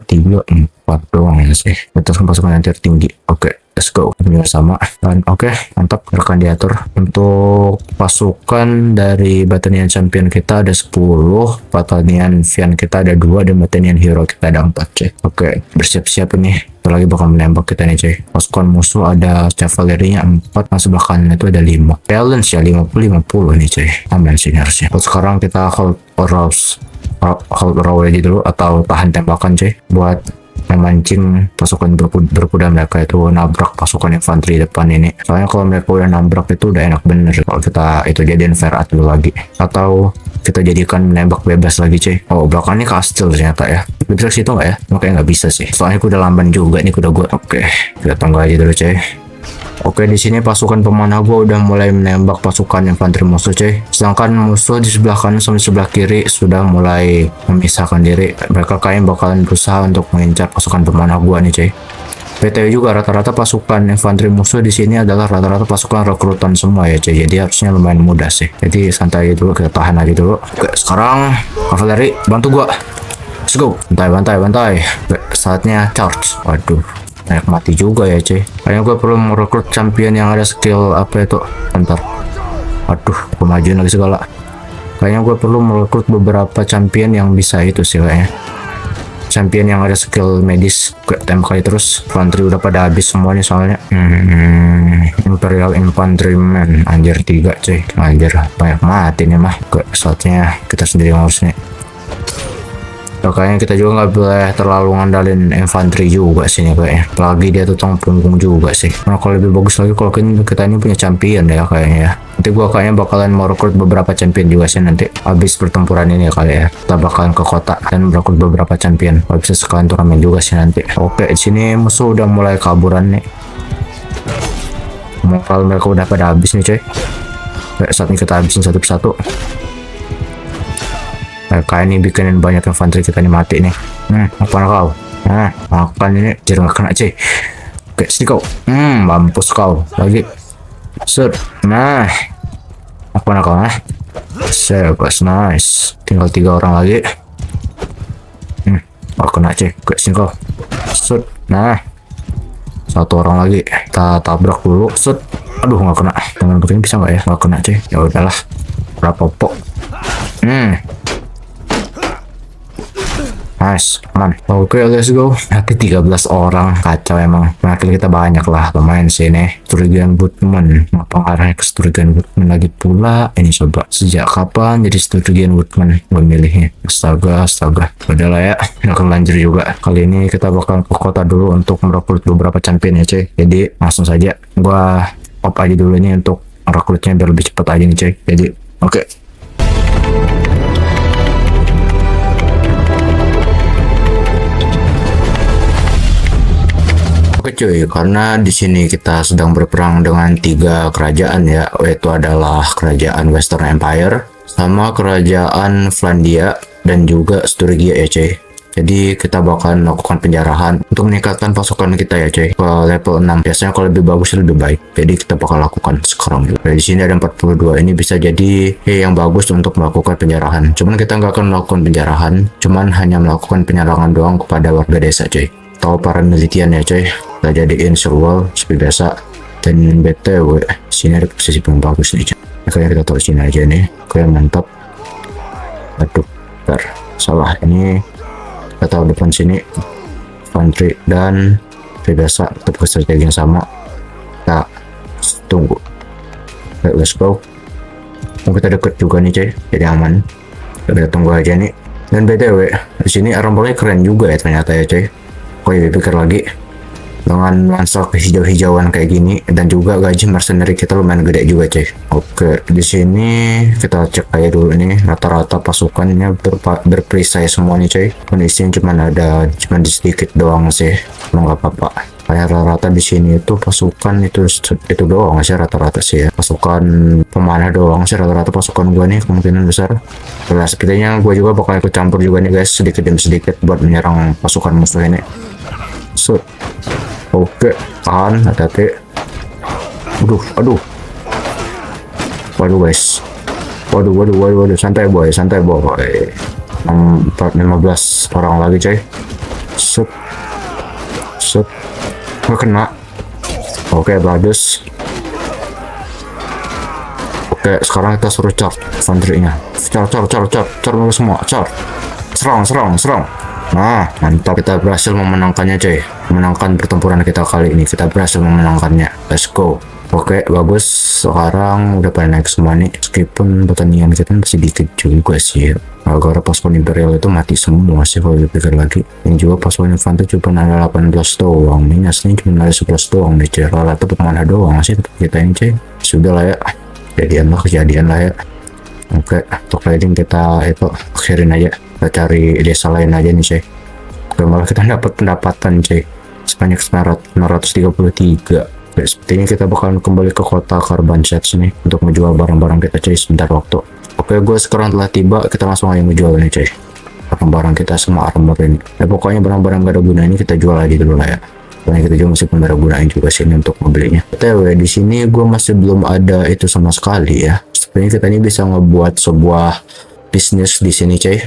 3, 4 doang ya sih. Prioritaskan pasukan yang tertinggi. Oke, let's go. Ini sama. Dan oke, mantap. Rekan diatur. Untuk pasukan dari Battalion Champion kita ada 10. Battalion Vian kita ada 2. Dan Battalion Hero kita ada 4 cuy. Oke, bersiap-siap nih. Kita lagi bakal menembak kita nih cuy. Pasukan musuh ada cavalry-nya 4. Nah sebelah kanan itu ada 5. Balance ya 50-50 nih cuy. Aman sih harusnya. Sekarang kita hold row aja dulu, atau tahan tembakan cuy, buat memancing pasukan berkuda mereka itu nabrak pasukan infanteri depan ini. Soalnya kalau mereka udah nabrak itu udah enak bener kalau kita itu jadiin fair at dulu lagi, atau kita jadikan menembak bebas lagi cuy. Oh, belakangnya kastil ternyata ya. Bisa situ nggak ya? Makanya nggak bisa sih, soalnya kuda lamban juga nih kuda gue. Oke, kita tunggu aja dulu cuy. Oke, di sini pasukan pemanah gue udah mulai menembak pasukan infanteri musuh cuy. Sedangkan musuh di sebelah kanan sama di sebelah kiri sudah mulai memisahkan diri. Mereka kayaknya bakalan berusaha untuk mengincar pasukan pemanah gue nih cuy. BTW juga rata-rata pasukan infanteri musuh di sini adalah rata-rata pasukan rekrutan semua ya cuy. Jadi harusnya lumayan mudah sih. Jadi santai dulu, kita tahan aja dulu. Oke, sekarang kavaleri bantu gue. Let's go. Bantai. Oke, saatnya charge. Waduh, banyak mati juga ya cuy. Kayaknya gue perlu merekrut champion yang ada skill apa itu. Bentar. Aduh, gue majuin lagi segala. Kayaknya gue perlu merekrut beberapa champion yang bisa itu sih kayaknya. Champion yang ada skill medis. Tembak kali terus. Infanteri udah pada habis semua nih soalnya. Imperial Infantryman. Anjir 3 cuy. Anjir banyak mati nih mah. Saatnya kita sendiri ngurus nih. Kayaknya kita juga nggak boleh terlalu ngandalin infanteri juga sih nih kayaknya. Apalagi dia tuh tulang punggung juga sih. Nah kalau lebih bagus lagi kalau kita ini punya champion ya kayaknya ya. Nanti gua kayaknya bakalan mau rekrut beberapa champion juga sih nanti habis pertempuran ini ya kali ya. Kita bakalan ke kota dan merekrut beberapa champion. Kalau bisa sekalian turnamen juga sih nanti. Oke, di sini musuh udah mulai kaburan nih. Kalau mereka udah pada habis nih coy. Saat ini kita habisin satu persatu. Kayak ini bikinin banyak infanteri kita nih mati nih. Apa kau? Makan ini jadi nggak kena cuy. Oke, sini kau. Mampus kau. Lagi. Set. Nah. Apa kau? Sebas, nice. Tinggal 3 orang lagi. Nggak kena cuy. Oke, sini kau. Set. Nah. 1 orang lagi. Kita tabrak dulu. Set. Aduh, nggak kena. Dengan begini bisa nggak ya? Nggak kena cuy. Ya udahlah. Berapa pok? Nice, aman. Oke, let's go. Nanti 13 orang, kacau emang. Makin kita banyak lah, lumayan sih nih. Sturgian Woodman, pengarahnya ke Sturgian Woodman lagi pula. Ini coba, sejak kapan jadi Sturgian Woodman gue milihnya? Astaga. Udah lah ya, nggak akan lanjut juga. Kali ini kita bakal ke kota dulu untuk merekrut beberapa champion ya cuy. Jadi langsung saja, gua op aja dulu nih untuk rekrutnya biar lebih cepat aja nih cuy. Jadi, oke. Oke cuy, karena di sini kita sedang berperang dengan 3 kerajaan ya, yaitu adalah kerajaan Western Empire, sama kerajaan Flandia, dan juga Sturgia ya cuy. Jadi kita bakal melakukan penjarahan untuk meningkatkan pasukan kita ya cuy ke level 6. Biasanya kalau lebih bagus lebih baik. Jadi kita bakal lakukan sekarang juga. Di sini ada 42. Ini bisa jadi yang bagus untuk melakukan penjarahan. Cuman kita nggak akan melakukan penjarahan, cuman hanya melakukan penyerangan doang kepada warga desa cuy. Tahu para militian ya coy. Kita jadiin survival seperti biasa. Dan BTW sini ada posisi paling bagus nih coy. Kayaknya kita taruh sini aja nih. Oke, mantap. Aduh, bentar. Salah, ini kita taruh depan sini. Infanteri dan seperti biasa tetap ke strategi yang sama. Kita tunggu. Oke, let's go. Oh, kita deket juga nih coy, jadi aman. Kita tunggu aja nih. Dan BTW, di sini armornya keren juga ya ternyata ya coy. Kok ya pikir lagi, dengan nuansa kehijau-hijauan kayak gini, dan juga gaji mercenary kita lumayan gede juga coy. Oke, di sini kita cek aja dulu nih rata-rata pasukannya berperisai semua nih coy. Kondisinya cuman sedikit doang sih, nggak apa-apa. Kayak rata-rata di sini itu pasukan itu doang sih rata-rata sih ya. Pasukan pemanah doang sih rata-rata pasukan gua nih kemungkinan besar. Jelas sepertinya gua juga bakal ikut campur juga nih guys, sedikit demi sedikit buat menyerang pasukan musuh ini. Oke, tahan, hati-hati. Aduh. Waduh guys. Waduh. Santai boy. 15 orang lagi coy. Nggak kena. Oke, bagus. Oke, sekarang kita suruh charge infantry-nya. Charge mereka semua. Serang. Nah, mantap, kita berhasil memenangkannya coy. Memenangkan pertempuran kita kali ini, kita berhasil memenangkannya. Let's go. Oke, bagus. Sekarang udah pada naik semua nih. Meskipun pertandingan kita masih dikit juga sih. Gara-gara pasukan imperial itu mati semua sih kalau dipikir lagi. Yang juga pasukan infanteri cuma ada 18 doang. Ini aslinya cuma ada 11 doang nih coy. Rata pemanah doang sih kita ini coy. Sudah lah ya. Kejadian lah ya. Oke, untuk trading kita itu akhirin aja. Kita cari desa lain aja nih coy. Oke, malah kita dapat pendapatan coy sebanyak 933. Oke, sepertinya kita bakalan kembali ke kota Carbon Sets nih untuk menjual barang-barang kita coy sebentar waktu. Oke, gue sekarang telah tiba, kita langsung aja menjual nih coy barang-barang kita semua armor ini. Ya pokoknya barang-barang gak ada gunanya kita jual aja dulu lah ya. Karena kita juga masih ada gunain juga sini untuk membelinya. TW di sini gue masih belum ada itu sama sekali ya. Sebenarnya kita ini bisa ngebuat sebuah bisnis di sini coy.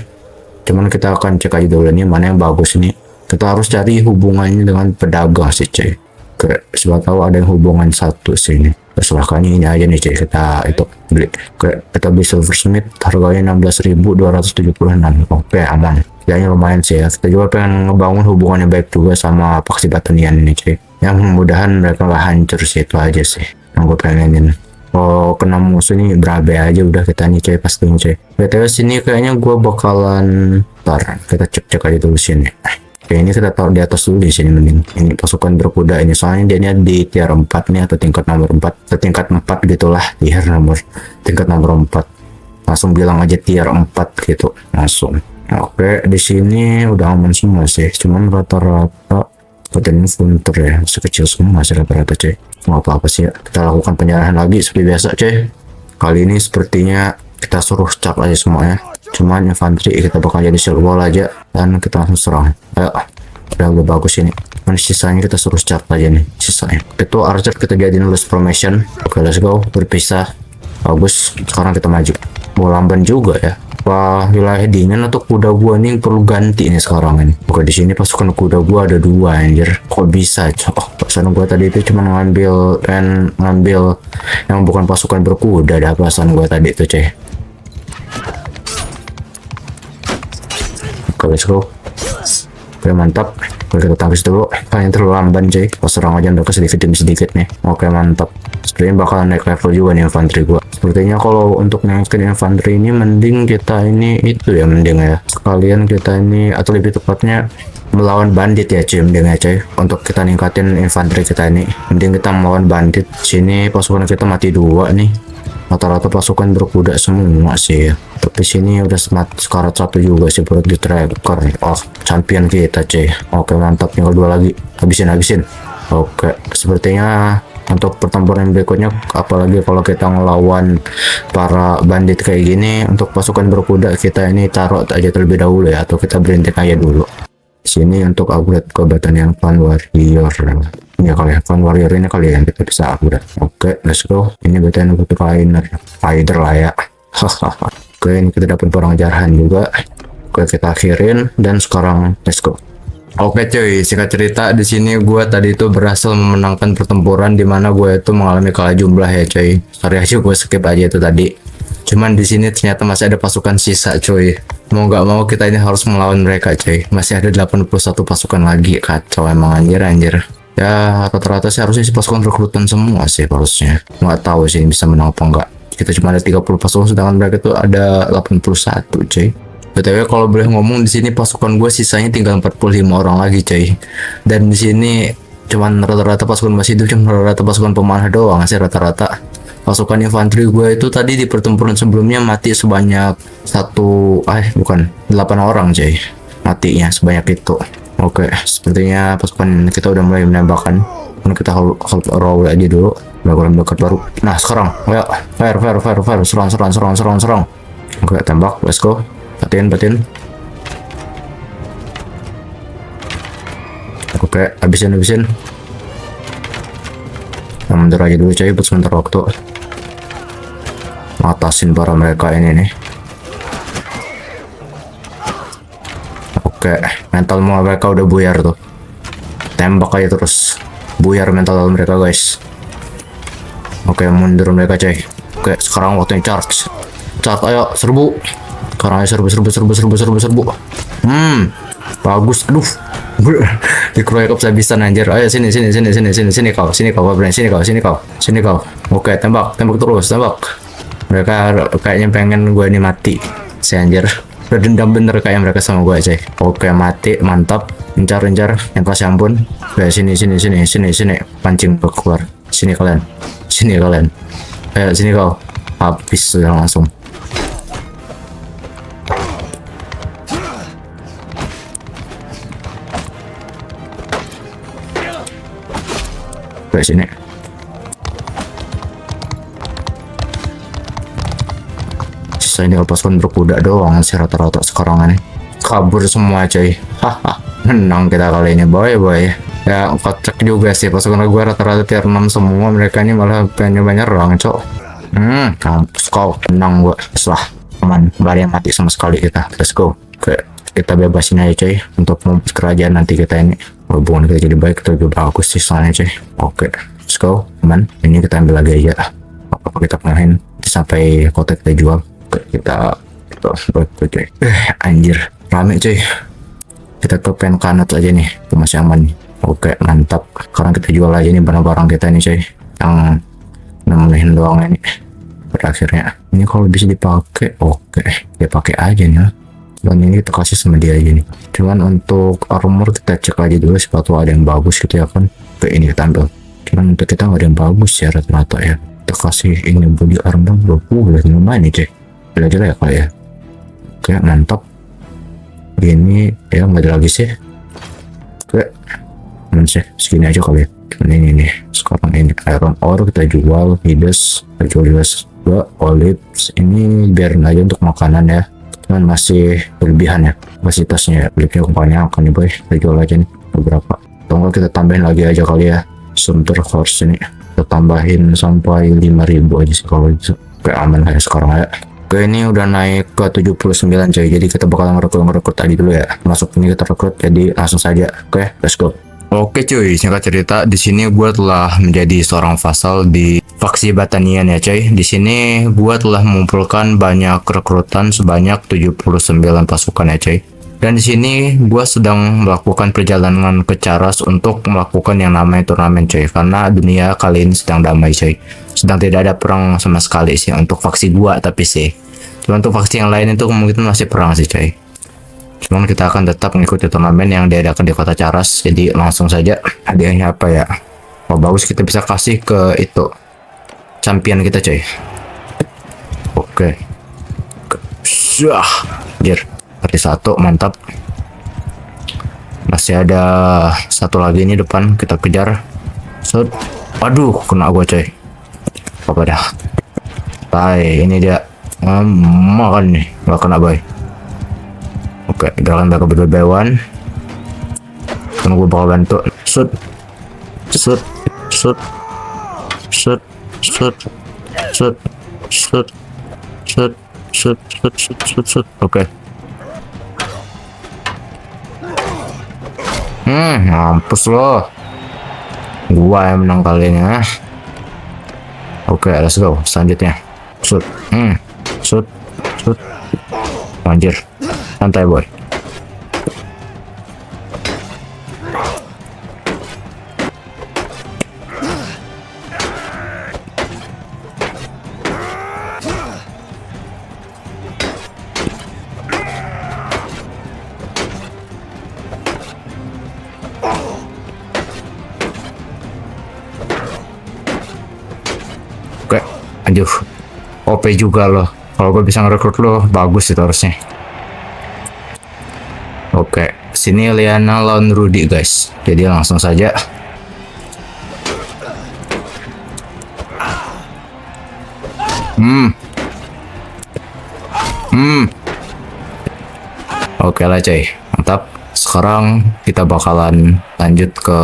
Cuman kita akan cek aja dulu nih mana yang bagus ini. Kita harus cari hubungannya dengan pedagang sih coy. Siapa tahu ada yang hubungan satu sini. Silahkan ini aja nih coy, kita itu beli. Kita beli silversmith harganya 16.276. Oke, aman. Kayaknya lumayan sih ya. Kita juga pengen ngebangun hubungannya baik juga sama faksi Batanian ini coy. Yang mudah-mudahan mereka lah hancur sih, itu aja sih yang gue pengenin. Oh, kena musuh nih berabe aja udah kita nih coy pastinya coy. BTW sini kayaknya gue bakalan ntar kita cek aja dulu sini. Oke, ini kita taruh di atas dulu di sini mending. Ini pasukan berkuda ini soalnya dia di tier 4 nih atau tingkat nomor 4 atau tingkat 4 gitulah, tingkat nomor 4. Langsung bilang aja tier 4 gitu langsung. Oke, di sini udah aman semua sih. Cuman rata-rata badan infanteri ya masih kecil semua masih rata-rata coy. Nggak apa-apa sih ya. Kita lakukan penjarahan lagi seperti biasa coy. Kali ini sepertinya kita suruh cap aja semuanya. Cuman infanteri kita bakal jadi shield wall aja dan kita langsung serang. Ayo, udah bagus ini. Dan sisanya kita suruh cap aja nih sisanya. Itu archer kita jadiin loose formation. Oke, let's go, berpisah. Bagus, sekarang kita maju. Mau lamban juga ya. Wah, wilayah dingin atau kuda gua nih perlu ganti nih sekarang ini. Oke, di sini pasukan kuda gua ada 2 anjir. Kok bisa? Pasukan gua tadi itu cuma ngambil yang bukan pasukan berkuda dah pasukan gua tadi itu coy. Oke, let's go. Oke, mantap. Oke, kita tangkis dulu. Kalian terlalu lamban coy. Pas serang aja mereka sedikit demi sedikit nih. Oke, mantap. Sepertinya bakalan naik level juga nih infanteri gua. Sepertinya kalau untuk naikin infanteri ini mending kita ini itu ya mending ya. Sekalian kita ini atau lebih tepatnya melawan bandit ya cuy, mending ya cuy. Untuk kita ningkatin infanteri kita ini, mending kita melawan bandit. Sini pasukan kita mati 2 nih. Rata-rata pasukan berkuda semua sih ya. Tapi sini udah sekarat 1 juga sih buat di tracker. Oh, champion kita cuy. Oke, mantap, tinggal 2 lagi. Habisin. Oke, sepertinya untuk pertempuran berikutnya, apalagi kalau kita ngelawan para bandit kayak gini, untuk pasukan berkuda kita ini taruh aja terlebih dahulu ya, atau kita berhenti aja dulu. Sini untuk upgrade ke Batanian Clan Warrior. Ya kali ya, Clan Warrior ini kali ya kita bisa upgrade. Oke, let's go. Ini Batanian Fighter lah ya. Oke, ini kita dapat barang jarahan juga. Oke, kita akhirin dan sekarang let's go. Oke cuy, singkat cerita di sini gue tadi itu berhasil memenangkan pertempuran di mana gue itu mengalami kalah jumlah ya cuy. Sorry aja gue skip aja itu tadi. Cuman di sini ternyata masih ada pasukan sisa cuy. Mau nggak mau kita ini harus melawan mereka cuy. Masih ada 81 pasukan lagi, kacau emang anjir. Ya rata-rata sih harusnya si pasukan rekrutan semua sih harusnya. Nggak tahu sih bisa menang apa enggak. Kita cuma ada 30 pasukan, sedangkan mereka tuh ada 81 cuy. BTW kalau boleh ngomong, di sini pasukan gue sisanya tinggal 45 orang lagi cuy. Dan di sini cuman rata-rata pasukan masih hidup, cuma rata-rata pasukan pemanah doang sih rata-rata. Pasukan infanteri gue itu tadi di pertempuran sebelumnya mati sebanyak 8 orang cuy. Matinya sebanyak itu. Oke, sepertinya pasukan kita udah mulai menembakkan. Kita roll aja dulu. Melakukan dekat baru. Nah sekarang, ayo, fire, serang. Oke, tembak, let's go. Batin. Oke, habisin. Yang mundur aja dulu coy, buat sebentar waktu. Ngatasin para mereka ini nih. Oke, mental mereka udah buyar tuh. Tembak aja terus. Buyar mental mereka guys. Oke, mundur mereka coy. Oke, sekarang waktunya charge, ayo serbu. Sekarang ayo serbu. Bagus. Aduh. Dikeroyok habis-habisan anjir. Ayo sini kau. Sini kau. Oke, tembak terus, tembak. Mereka kayaknya pengen gue ini mati. Si anjir. Udah dendam bener kayak mereka sama gue coy. Oke, mati, mantap. Incar, yang kasih ampun. Oke, sini. Pancing keluar. Sini kalian. Ayo sini kau. Habis sudah langsung. Oke, sini. Sisa ini pasukan berkuda doang sih rata-rata sekarang ini. Kabur semua coy. Haha. Menang kita kali ini boy. Ya kocak juga sih, pasukan gue rata-rata tier 6 semua, mereka ini malah pengen nyerang cok. Kampus kau, menang gue. Setelah aman, gak ada yang mati sama sekali kita. Let's go. Oke, kita bebasin aja coy untuk membuat kerajaan nanti kita ini. Hubungan kita jadi baik, kita juga bagus sih soalnya coy. Oke, let's go. Aman, ini kita ambil lagi aja. Apa kita penahin sampai kota kita jual. Oke, kita coy. Anjir, rame coy. Kita ke Penkanut aja nih, itu masih aman nih. Oke, mantap. Sekarang kita jual aja nih barang-barang kita nih coy, yang nemenin doang ini. Pada akhirnya ini kalau bisa dipakai, oke, dia pakai aja nih. Dan ini kita kasih sama dia aja nih. Cuman untuk armor kita cek aja dulu sepatu ada yang bagus gitu ya kan. Oke, ini kita ambil. Cuman untuk kita nggak ada yang bagus ya rata-rata ya. Kita kasih ini body armor 20, lumayan nih coy. Belajar ya kali ya. Oke, mantap. Ini ya nggak ada lagi sih. Oke, sih segini aja kali ya. Ini nih sekarang ini iron ore kita jual, hides kita jual juga, olives ini biarin aja untuk makanan ya, cuman masih berlebihan ya kapasitasnya ya, belinya kebanyakan nih boy. Kita jual aja nih beberapa, atau enggak kita tambahin lagi aja kali ya. Center horse ini kita tambahin sampai 5.000 aja sih kalau bisa. Kayak aman kayak sekarang ya. Oke, ini udah naik ke 79 coy, jadi kita bakal ngerekrut tadi dulu ya. Masuk ini kita rekrut, jadi langsung saja. Oke, let's go. Oke cuy, singkat cerita, di sini gue telah menjadi seorang vassal di faksi Battanian ya cuy. Di sini gue telah mengumpulkan banyak rekrutan sebanyak 79 pasukan ya cuy. Dan di sini gue sedang melakukan perjalanan ke Charas untuk melakukan yang namanya turnamen cuy. Karena dunia kali ini sedang damai cuy. Sedang tidak ada perang sama sekali sih untuk faksi gue, tapi sih. Cuma untuk faksi yang lain itu kemungkinan masih perang sih cuy. Cuman kita akan tetap mengikuti turnamen yang diadakan di kota Charas. Jadi langsung saja, hadiahnya apa ya? Oh bagus, kita bisa kasih ke itu champion kita coy. Oke. Syah, anjir. Hari satu, mantap. Masih ada satu lagi ini depan, kita kejar. Set. Aduh, kena gua coy. Apa dah? Tai, ini dia. Makan nih, nggak kena boy. Oke, gerakan mereka berdua by one. Kan gue bakal bantu. Shoot. Oke. Mampus lo. Gua yang menang kali ini ya. Oke, let's go. Selanjutnya. Shoot. Anjir. Santai boy. Aduh, OP juga loh. Kalau gue bisa ngerekrut lo, bagus itu harusnya. Oke, sini Liana lawan Rudy guys. Jadi langsung saja. Oke lah coy, mantap. Sekarang kita bakalan lanjut ke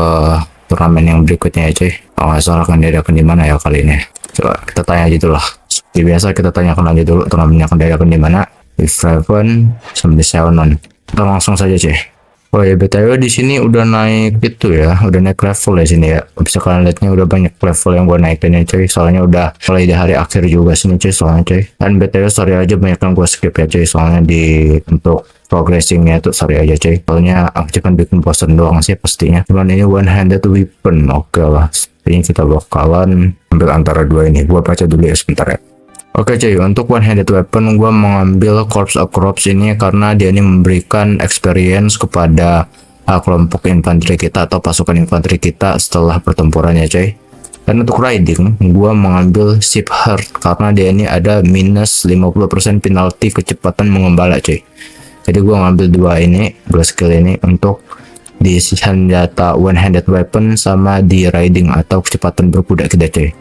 turnamen yang berikutnya ya coy. Kalau nggak salah akan diadakan di mana ya kali ini. Coba kita tanya aja dulu lah. Seperti biasa kita tanyakan aja dulu turnamennya akan diadakan di mana. Di Raven sama di Seonon. Kita langsung saja coy. Oh ya BTW di sini udah naik itu ya, udah naik level ya sini ya. Bisa kalian lihatnya udah banyak level yang gue naikin ya coy. Soalnya udah mulai di hari akhir juga sini coy soalnya coy. Dan BTW sorry aja banyak yang gue skip ya coy. Soalnya untuk progressingnya itu sorry aja coy. Soalnya aku kan bikin bosan doang sih pastinya. Cuman ini one handed weapon, oke lah. Ini kita bakalan ambil antara dua ini. Gua baca dulu ya sebentar ya. Oke cuy, untuk one handed weapon gue mengambil Corps of Corps ini karena dia ini memberikan experience kepada kelompok infanteri kita atau pasukan infanteri kita setelah pertempuran ya cuy. Dan untuk riding, gue mengambil Ship Heart karena dia ini ada minus 50% penalti kecepatan mengembala cuy. Jadi gue ngambil dua skill ini untuk di senjata one handed weapon sama di riding atau kecepatan berkuda kita cuy.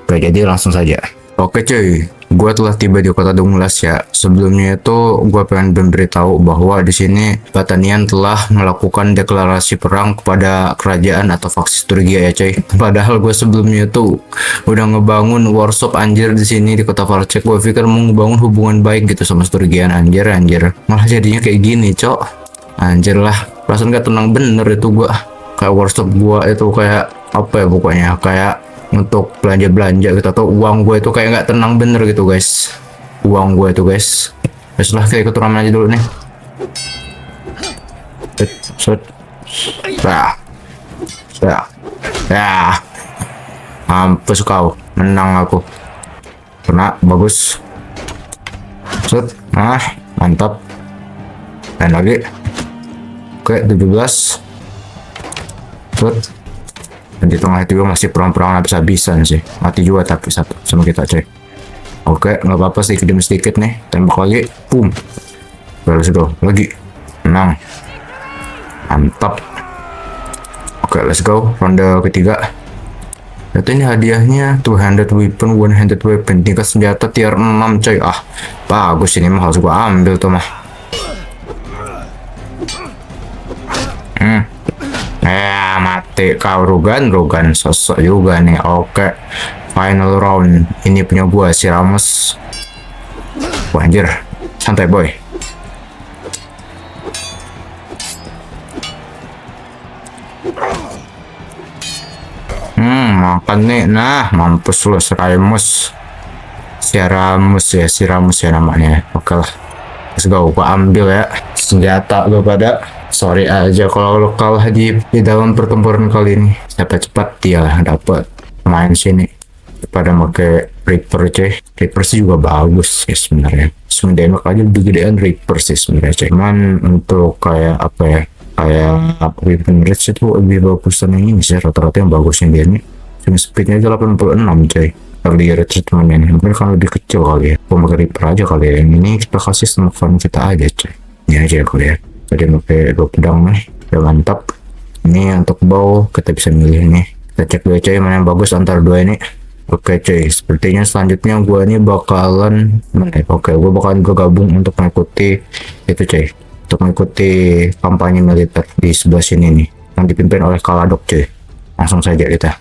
Oke, jadi langsung saja. Oke cuy, gue telah tiba di kota Douglas ya. Sebelumnya itu gue pengen memberitahu bahwa di sini Batanian telah melakukan deklarasi perang kepada kerajaan atau faksi Sturgia ya cuy. Padahal gue sebelumnya itu udah ngebangun workshop anjir di sini di kota Valcek. Gue pikir mau ngebangun hubungan baik gitu sama Sturgian anjir. Malah jadinya kayak gini cok. Anjir lah, perasaan gak tenang bener itu gue. Kayak workshop gue itu kayak apa ya pokoknya kayak untuk belanja gitu atau uang gue itu kayak nggak tenang bener gitu guys, uang gue itu guys. Baiklah kita ikut turnamen aja dulu nih. Mampus kau, menang aku. Kena bagus. Mantap. Dan lagi. Oke 17. Dan di tengah itu masih perang-perang habis-habisan sih, mati juga tapi satu sama kita coy. Oke nggak apa-apa sedikit demi sedikit nih, tembak lagi, boom, baru sudah lagi, menang, mantap. Oke let's go, ronde ketiga. Lihat ini hadiahnya two handed weapon, one handed weapon, tingkat senjata tier 6 coy. Bagus ini mah, harus gua ambil tuh mah. Mati kau Rogan sosok juga nih. Oke, final round ini punya gua si Ramos. Wah anjir, santai boy. Makan nih, nah mampus lo si Ramos ya namanya. Oke lah, let's go, gua ambil ya senjata lo pada. Sorry aja kalau kalah di dalam pertempuran kali ini. Siapa cepat dia dapat main sini pada pakai Reaper cuy. Reaper sih juga bagus ya sebenarnya. Sebenarnya aja lebih gedean Reaper sih sebenarnya cuy. Cuman untuk kayak apa ya, kayak weapon rate itu lebih bagusan yang ini sih, rata-rata yang bagusnya dia ini. Cuma speednya aja 86 cuy. Early retreatment ini mungkin kan lebih kecil kali ya. Pakai Reaper aja kali ya. Yang ini kita kasih sama fun kita aja cuy. Ini aja kali ya. Tadi pakai 2 pedang nih, udah mantap. Ini untuk bow kita bisa milih nih. Kita cek dulu coy mana yang bagus antara dua ini. Oke coy, sepertinya selanjutnya gue ini bakalan gue bakalan bergabung untuk mengikuti itu coy, untuk mengikuti kampanye militer di sebelah sini nih yang dipimpin oleh Kaladok coy. Langsung saja kita.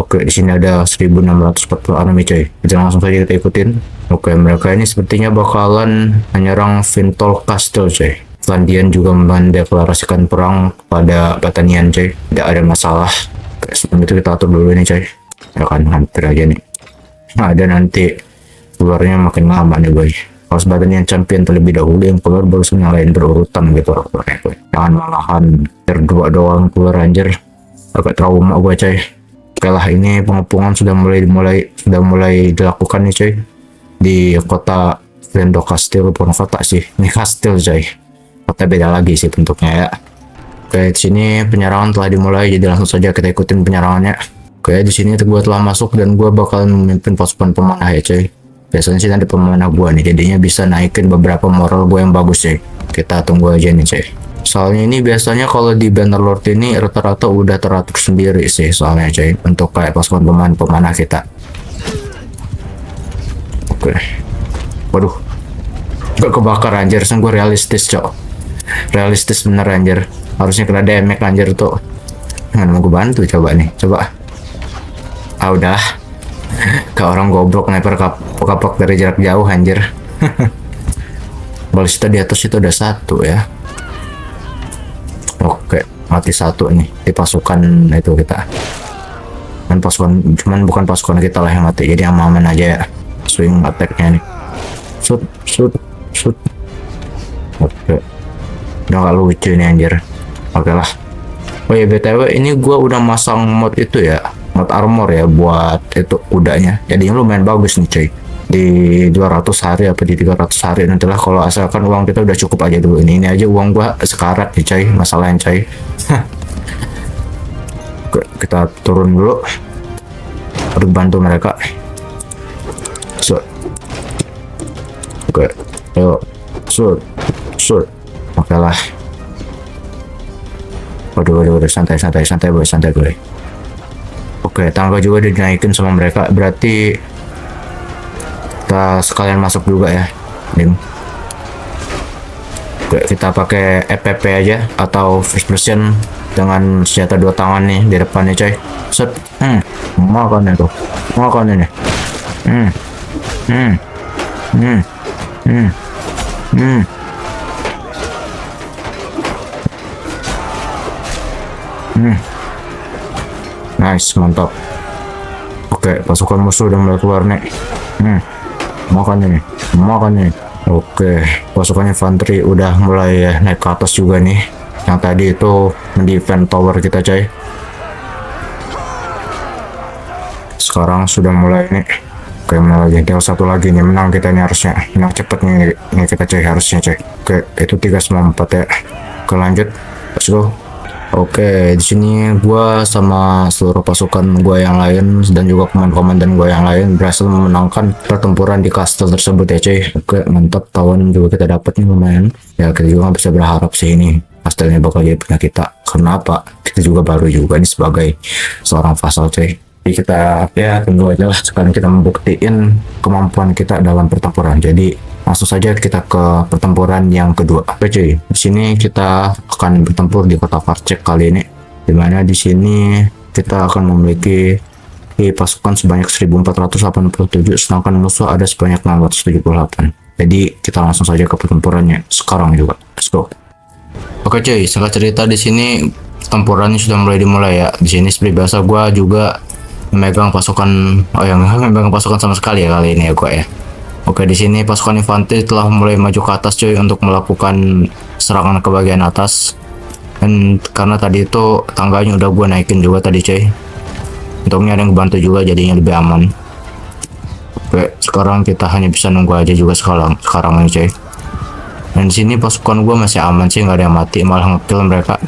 Oke, di sini ada 1640 army coy. Kita langsung saja kita ikutin. Oke, mereka ini sepertinya bakalan menyerang Vintol Castle coy. Flandian juga mendeklarasikan perang kepada Batanian coy. Tidak ada masalah. Oke, sebelum itu kita atur dulu nih coy. Ya kan, hampir aja nih. Ada nanti keluarnya makin lama nih boy. Kalau Batanian champion terlebih dahulu, yang keluar baru yang lain berurutan gitu. Jangan malahan berdua doang keluar anjir. Agak trauma gue coy. Oke lah, ini pengepungan sudah mulai dilakukan nih coy. Di kota Vendo Castle, bukan kota sih. Ini kastil coy. Kota beda lagi sih bentuknya ya. Oke, di sini penyerangan telah dimulai, jadi langsung saja kita ikutin penyerangannya. Oke, di sini gue telah masuk dan gue bakal memimpin pasukan pemanah ya cuy. Biasanya sih nanti pemanah gue nih, jadinya bisa naikin beberapa moral gue yang bagus cuy. Kita tunggu aja nih cuy. Soalnya ini biasanya kalau di Bannerlord ini rata-rata udah teratur sendiri sih soalnya cuy, untuk kayak pasukan pemanah kita. Oke. Waduh. Gak kebakar anjir, sen gue realistis cok. Realistis bener anjir. Harusnya kena damage anjir tuh. Nggak mau gue bantu coba nih, coba. Ah udah. Kayak orang goblok sniper kapak dari jarak jauh anjir. Balista di atas itu ada satu ya. Oke, mati satu nih di pasukan itu kita. Dan pasukan, cuman bukan pasukan kita lah yang mati, jadi aman aja ya. Swing attack-nya nih. Shoot, shoot, shoot. Oke. Udah gak lucu nih anjir. Oke lah. Oh ya BTW ini gua udah masang mod itu ya. Mod armor ya buat itu kudanya. Jadinya lumayan bagus nih cuy. Di 200 hari apa di 300 hari nantilah, kalau asalkan uang kita udah cukup aja dulu. Ini aja uang gua sekarat nih coy, masalahnya coy. Kita turun dulu. Harus bantu mereka. So. Oke. Ayo. Shoot. Shoot. Oke lah. Waduh, santai boy. Oke, tangga juga dinaikin sama mereka, berarti kita sekalian masuk juga ya, Dim. Oke, kita pakai EPP aja atau first person dengan senjata 2 tangan nih di depannya coy. Set. Makan itu. Makan ini. Nice, mantap. Oke, pasukan musuh udah mulai keluar nih. Makan ini. Oke, pasukan infanteri udah mulai naik ke atas juga nih. Yang tadi itu mendefend tower kita coy. Sekarang sudah mulai nih. Oke, menang lagi. Tinggal satu lagi nih, menang kita nih harusnya. Menang cepet nih kita coy, harusnya coy. Oke, itu 394 ya. Oke, lanjut. Let's go. Oke, di sini gua sama seluruh pasukan gua yang lain dan juga komandan gua yang lain berhasil memenangkan pertempuran di kastel tersebut ya cuy. Oke, mantap, tawan juga kita dapat nih lumayan. Ya kita juga bisa berharap sih ini kastelnya bakal jadi punya kita. Kenapa? Kita juga baru juga nih sebagai seorang vassal cuy. Jadi kita ya tunggu aja lah, sekarang kita membuktiin kemampuan kita dalam pertempuran. Jadi langsung saja kita ke pertempuran yang kedua. Oke cuy, di sini kita akan bertempur di kota Varcek kali ini. Dimana di sini kita akan memiliki pasukan sebanyak 1487, sedangkan musuh ada sebanyak 678. Jadi kita langsung saja ke pertempurannya sekarang juga. Let's go. Oke cuy, singkat cerita di sini pertempurannya sudah dimulai ya. Di sini seperti biasa gue juga memegang pasukan, memegang pasukan sama sekali ya kali ini ya gue ya. Oke, di sini pasukan infanteri telah mulai maju ke atas cuy untuk melakukan serangan ke bagian atas. Dan karena tadi itu tangganya udah gue naikin juga tadi cuy. Untungnya ada yang bantu juga, jadinya lebih aman. Oke, sekarang kita hanya bisa nunggu aja juga sekarang ini cuy. Dan di sini pasukan gue masih aman sih, nggak ada yang mati, malah ngekill mereka.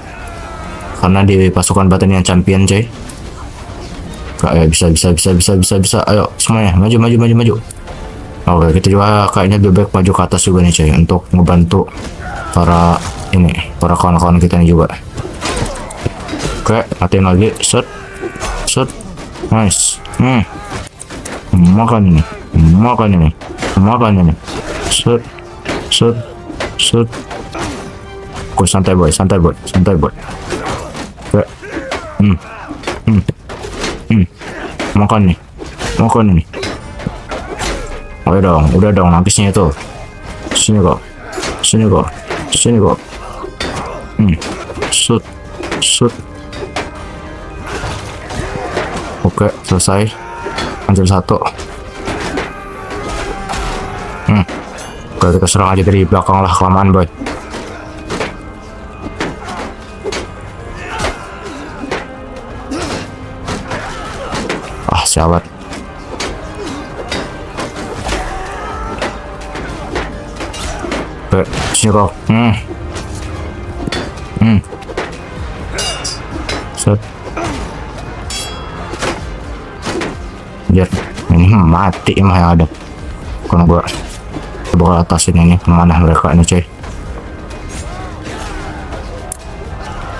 Karena di pasukan Battanian Champion cuy. Kayak bisa. Ayo semuanya maju. Oke, kita juga kayaknya lebih baik maju ke atas juga nih cuy, untuk ngebantu para kawan-kawan kita nih juga. Oke, matiin lagi. Set. Nice. Makan ini. Set. Oke, santai boy. Oke. Makan ini. Ayo dong, udah dong nangisnya itu. Sini kok. Shoot. Oke, selesai. Hancur satu. Oke, kita serang aja dari belakang lah, kelamaan boy. Sialat. Sini kok. Set. Anjir, ini mati mah yang ada. Kan gua bakal atasin ini kemana mereka ini coy.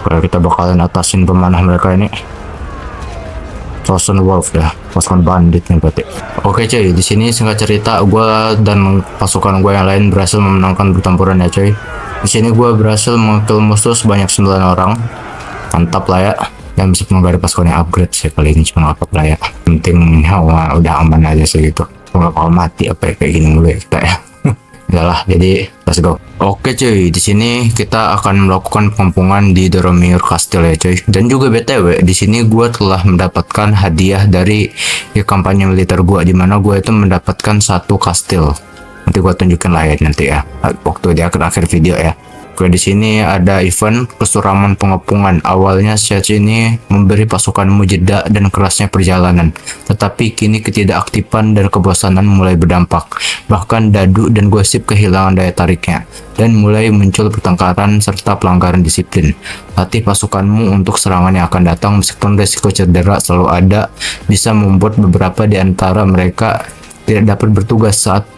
Kalau kita bakalan atasin pemanah mereka ini. Frozen Wolf ya, pasukan bandit nih berarti. Oke coy, di sini singkat cerita gue dan pasukan gue yang lain berhasil memenangkan pertempuran ya coy. Di sini gue berhasil mengill musuh sebanyak 9 orang. Mantap lah ya. Dan meskipun gak ada pasukan yang upgrade sih kali ini, cuma apa lah ya. Penting nyawa udah aman aja sih gitu. Gue gak bakal mati apa ya, kayak gini mulu ya kita ya. Udahlah, jadi let's go. Oke cuy, di sini kita akan melakukan pengepungan di Doromir Castle ya cuy. Dan juga BTW, di sini gue telah mendapatkan hadiah dari kampanye militer gue, di mana gue itu mendapatkan satu kastil. Nanti gue tunjukin lah ya nanti ya, waktu di akhir video ya. Oke, di sini ada event kesuraman pengepungan. Awalnya Siege ini memberi pasukanmu jeda dan kerasnya perjalanan, tetapi kini ketidakaktifan dan kebosanan mulai berdampak. Bahkan dadu dan gosip kehilangan daya tariknya, dan mulai muncul pertengkaran serta pelanggaran disiplin. Latih pasukanmu untuk serangan yang akan datang, meskipun risiko cedera selalu ada, bisa membuat beberapa di antara mereka tidak dapat bertugas saat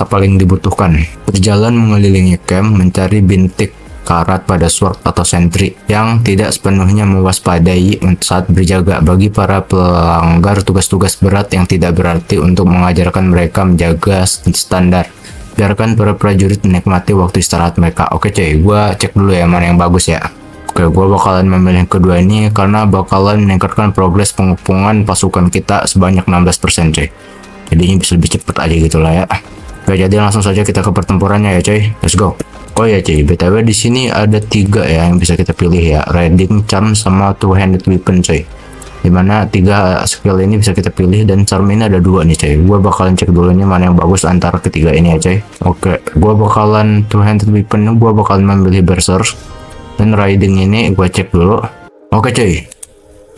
paling dibutuhkan. Berjalan mengelilingi camp mencari bintik karat pada sword atau sentry yang tidak sepenuhnya mewaspadai saat berjaga. Bagi para pelanggar tugas-tugas berat yang tidak berarti untuk mengajarkan mereka menjaga standar. Biarkan para prajurit menikmati waktu istirahat mereka. Oke cuy, gua cek dulu ya mana yang bagus ya. Oke, gua bakalan memilih kedua ini karena bakalan meningkatkan progres pengepungan pasukan kita sebanyak 16% cuy. Jadi ini bisa lebih cepat aja gitu lah ya. Oke, jadi langsung saja kita ke pertempurannya ya coy. Let's go. Oh ya cuy, BTW di sini ada 3 ya yang bisa kita pilih ya. Riding, Charm, sama Two-handed Weapon coy. Dimana 3 skill ini bisa kita pilih, dan Charm ini ada 2 nih coy. Gua bakalan cek dulu nih mana yang bagus antara ketiga ini ya coy. Oke, gua bakalan Two-handed Weapon, gua bakalan memilih Berserker. Dan Riding ini gua cek dulu. Oke cuy,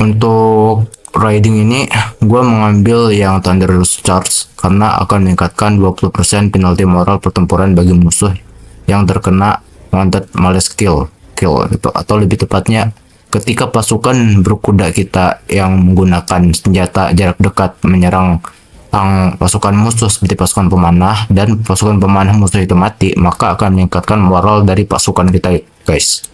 untuk Riding ini gue mengambil yang Thunderous Charge karena akan meningkatkan 20% penalti moral pertempuran bagi musuh yang terkena wanted malice kill gitu, atau lebih tepatnya ketika pasukan berkuda kita yang menggunakan senjata jarak dekat menyerang pasukan musuh seperti pasukan pemanah, dan pasukan pemanah musuh itu mati, maka akan meningkatkan moral dari pasukan kita guys.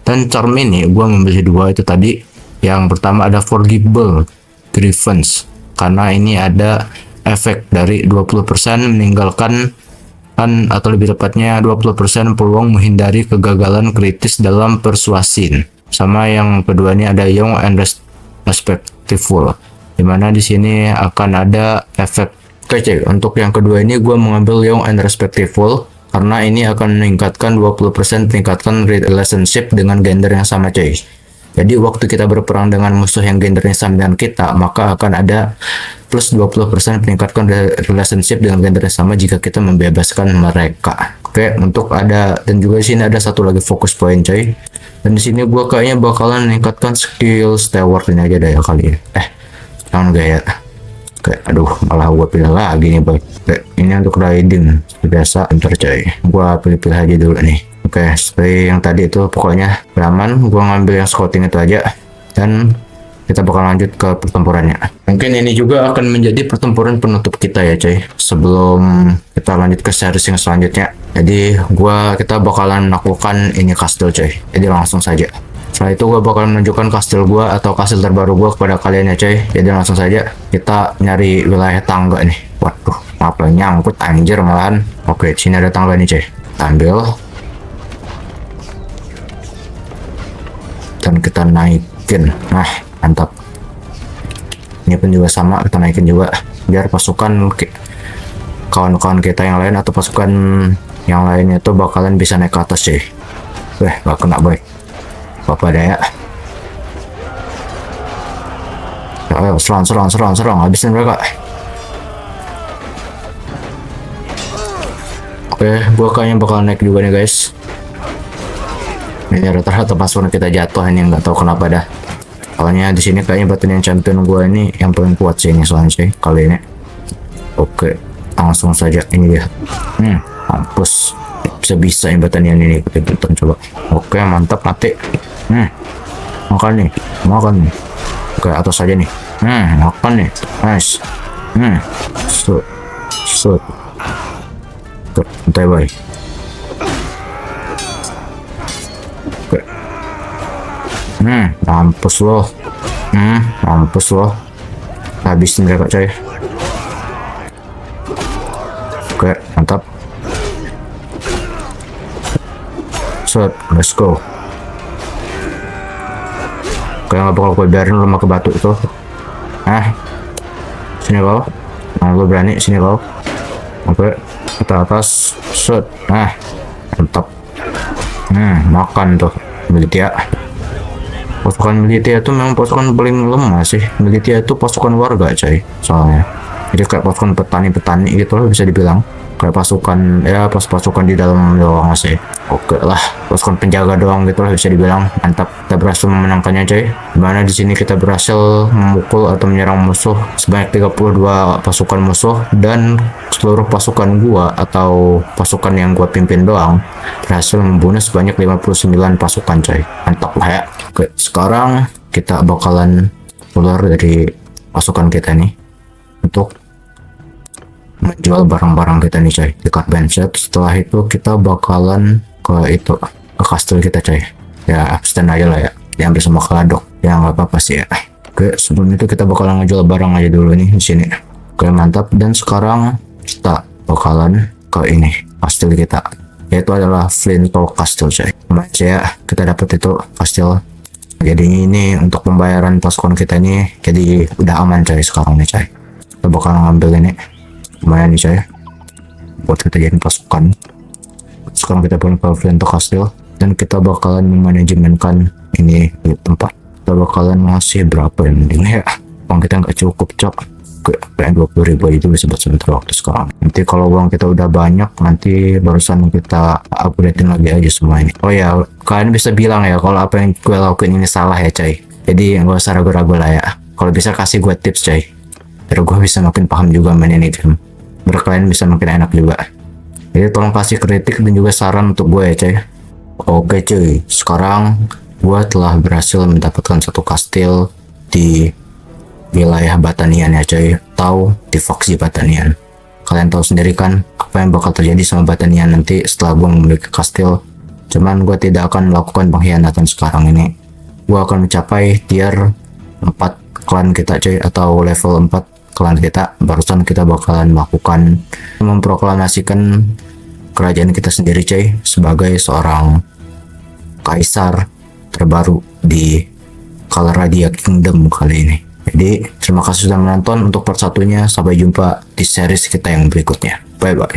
Dan Charm ini gue memilih 2 itu tadi. Yang pertama ada Forgivable Grievance, karena ini ada efek dari 20% meninggalkan atau lebih tepatnya 20% peluang menghindari kegagalan kritis dalam persuasion. Sama yang kedua ini ada Young and Respectful, dimana di sini akan ada efek. Oke cuy, untuk yang kedua ini gue mengambil Young and Respectful karena ini akan meningkatkan 20% meningkatkan relationship dengan gender yang sama cuy. Jadi waktu kita berperang dengan musuh yang gendernya sama dengan kita, maka akan ada plus 20% meningkatkan relationship dengan gender yang sama jika kita membebaskan mereka. Oke, untuk ada, dan juga di sini ada satu lagi fokus point coy. Dan di sini gua kayaknya bakalan meningkatkan skill steward ini aja deh ya kali ya. Jangan gaya. Oke, aduh, malah gua pilih lagi nih boy. Oke, ini untuk riding biasa, ntar coy. Gua pilih-pilih aja dulu nih. Oke, seperti yang tadi itu pokoknya aman. Gua ngambil yang scouting itu aja, dan kita bakal lanjut ke pertempurannya. Mungkin ini juga akan menjadi pertempuran penutup kita ya coy, sebelum kita lanjut ke series yang selanjutnya. Jadi kita bakalan melakukan ini kastil coy, jadi langsung saja. Setelah itu gue bakal menunjukkan kastil gue atau kastil terbaru gue kepada kalian ya coy. Jadi langsung saja kita nyari wilayah tangga nih. Waduh, apa nyangkut anjir malahan. Oke, sini ada tangga nih coy. Ambil dan kita naikin. Nah, mantap. Ini pun juga sama, kita naikin juga biar pasukan kawan-kawan kita yang lain atau pasukan yang lainnya tuh bakalan bisa naik ke atas sih. Gak kena boy. Apa daya. Ayo serang, habisin mereka. Oke, gua kayaknya bakal naik juga nih guys. Ini rata-rata pasukan kita jatuh ini, nggak tahu kenapa dah. Soalnya di sini kayaknya Battalion Champion gue ini yang paling kuat sih ini soalnya sih kali ini. Oke, langsung saja ini dia. Mampus. Bisa ini Battalion ini betul coba. Oke, mantap, mati. Makan nih. Oke, atas saja nih. Makan nih. Nice. Set. Set. Santai boy. Oke. Mampus loh. Mampus loh. Habisin mereka coy. Oke, mantap. Set, let's go. Kayak nggak bakal gue biarin lu makan batu itu. Sini kau. Nah, lu berani sini kau. Oke, kita atas. Set. Mantap. Makan tuh militia. Pasukan militia itu memang pasukan paling lemah sih. Militia itu pasukan warga coy, soalnya. Jadi kayak pasukan petani-petani gitu loh bisa dibilang. Kayak pasukan ya pasukan di dalam doang sih. Oke lah, pasukan penjaga doang gitu lah bisa dibilang. Mantap, kita berhasil memenangkannya coy. Dimana di sini kita berhasil memukul atau menyerang musuh sebanyak 32 pasukan musuh, dan seluruh pasukan gua atau pasukan yang gua pimpin doang berhasil membunuh sebanyak 59 pasukan coy. Mantap lah ya. Oke, sekarang kita bakalan keluar dari pasukan kita nih untuk menjual barang-barang kita nih coy di caravan shop. Setelah itu kita bakalan ke kastil kita coy. Ya stand aja lah ya, diambil sama Kaladok ya, nggak apa-apa sih ya. Oke, sebelum itu kita bakalan ngejual barang aja dulu nih di sini. Oke, mantap. Dan sekarang kita bakalan ke kastil kita, yaitu adalah Flinthorpe Castle coy. Lumayan sih ya, kita dapat itu kastil. Jadi ini untuk pembayaran pasukan kita nih, jadi udah aman coy sekarang nih coy. Kita bakalan ngambil ini, lumayan nih coy, buat kita jadi pasukan. Sekarang kita pulang ke Flinthorpe Castle dan kita bakalan memanajemenkan ini di tempat. Kita bakalan ngasih berapa yang mending ya, uang kita nggak cukup cok. Kayak 20.000 itu bisa buat sebentar waktu sekarang. Nanti kalau uang kita udah banyak, nanti barusan kita upgradein lagi aja semua ini. Oh ya, kalian bisa bilang ya kalau apa yang gue lakuin ini salah ya coy. Jadi nggak usah ragu-ragu lah ya. Kalau bisa kasih gue tips coy, biar gue bisa makin paham juga main ini game, biar kalian bisa makin enak juga. Jadi tolong kasih kritik dan juga saran untuk gue ya coy. Oke cuy, sekarang gue telah berhasil mendapatkan satu kastil di wilayah Battanian ya coy, atau di faksi Battanian. Kalian tahu sendiri kan apa yang bakal terjadi sama Battanian nanti setelah gue memiliki kastil. Cuman gue tidak akan melakukan pengkhianatan sekarang ini. Gue akan mencapai tier 4 klan kita coy, atau level 4 klan kita. Barusan kita bakalan melakukan memproklamasikan kerajaan kita sendiri coy, sebagai seorang kaisar terbaru di Calradia Kingdom kali ini. Jadi terima kasih sudah menonton untuk part 1-nya. Sampai jumpa di series kita yang berikutnya. Bye bye.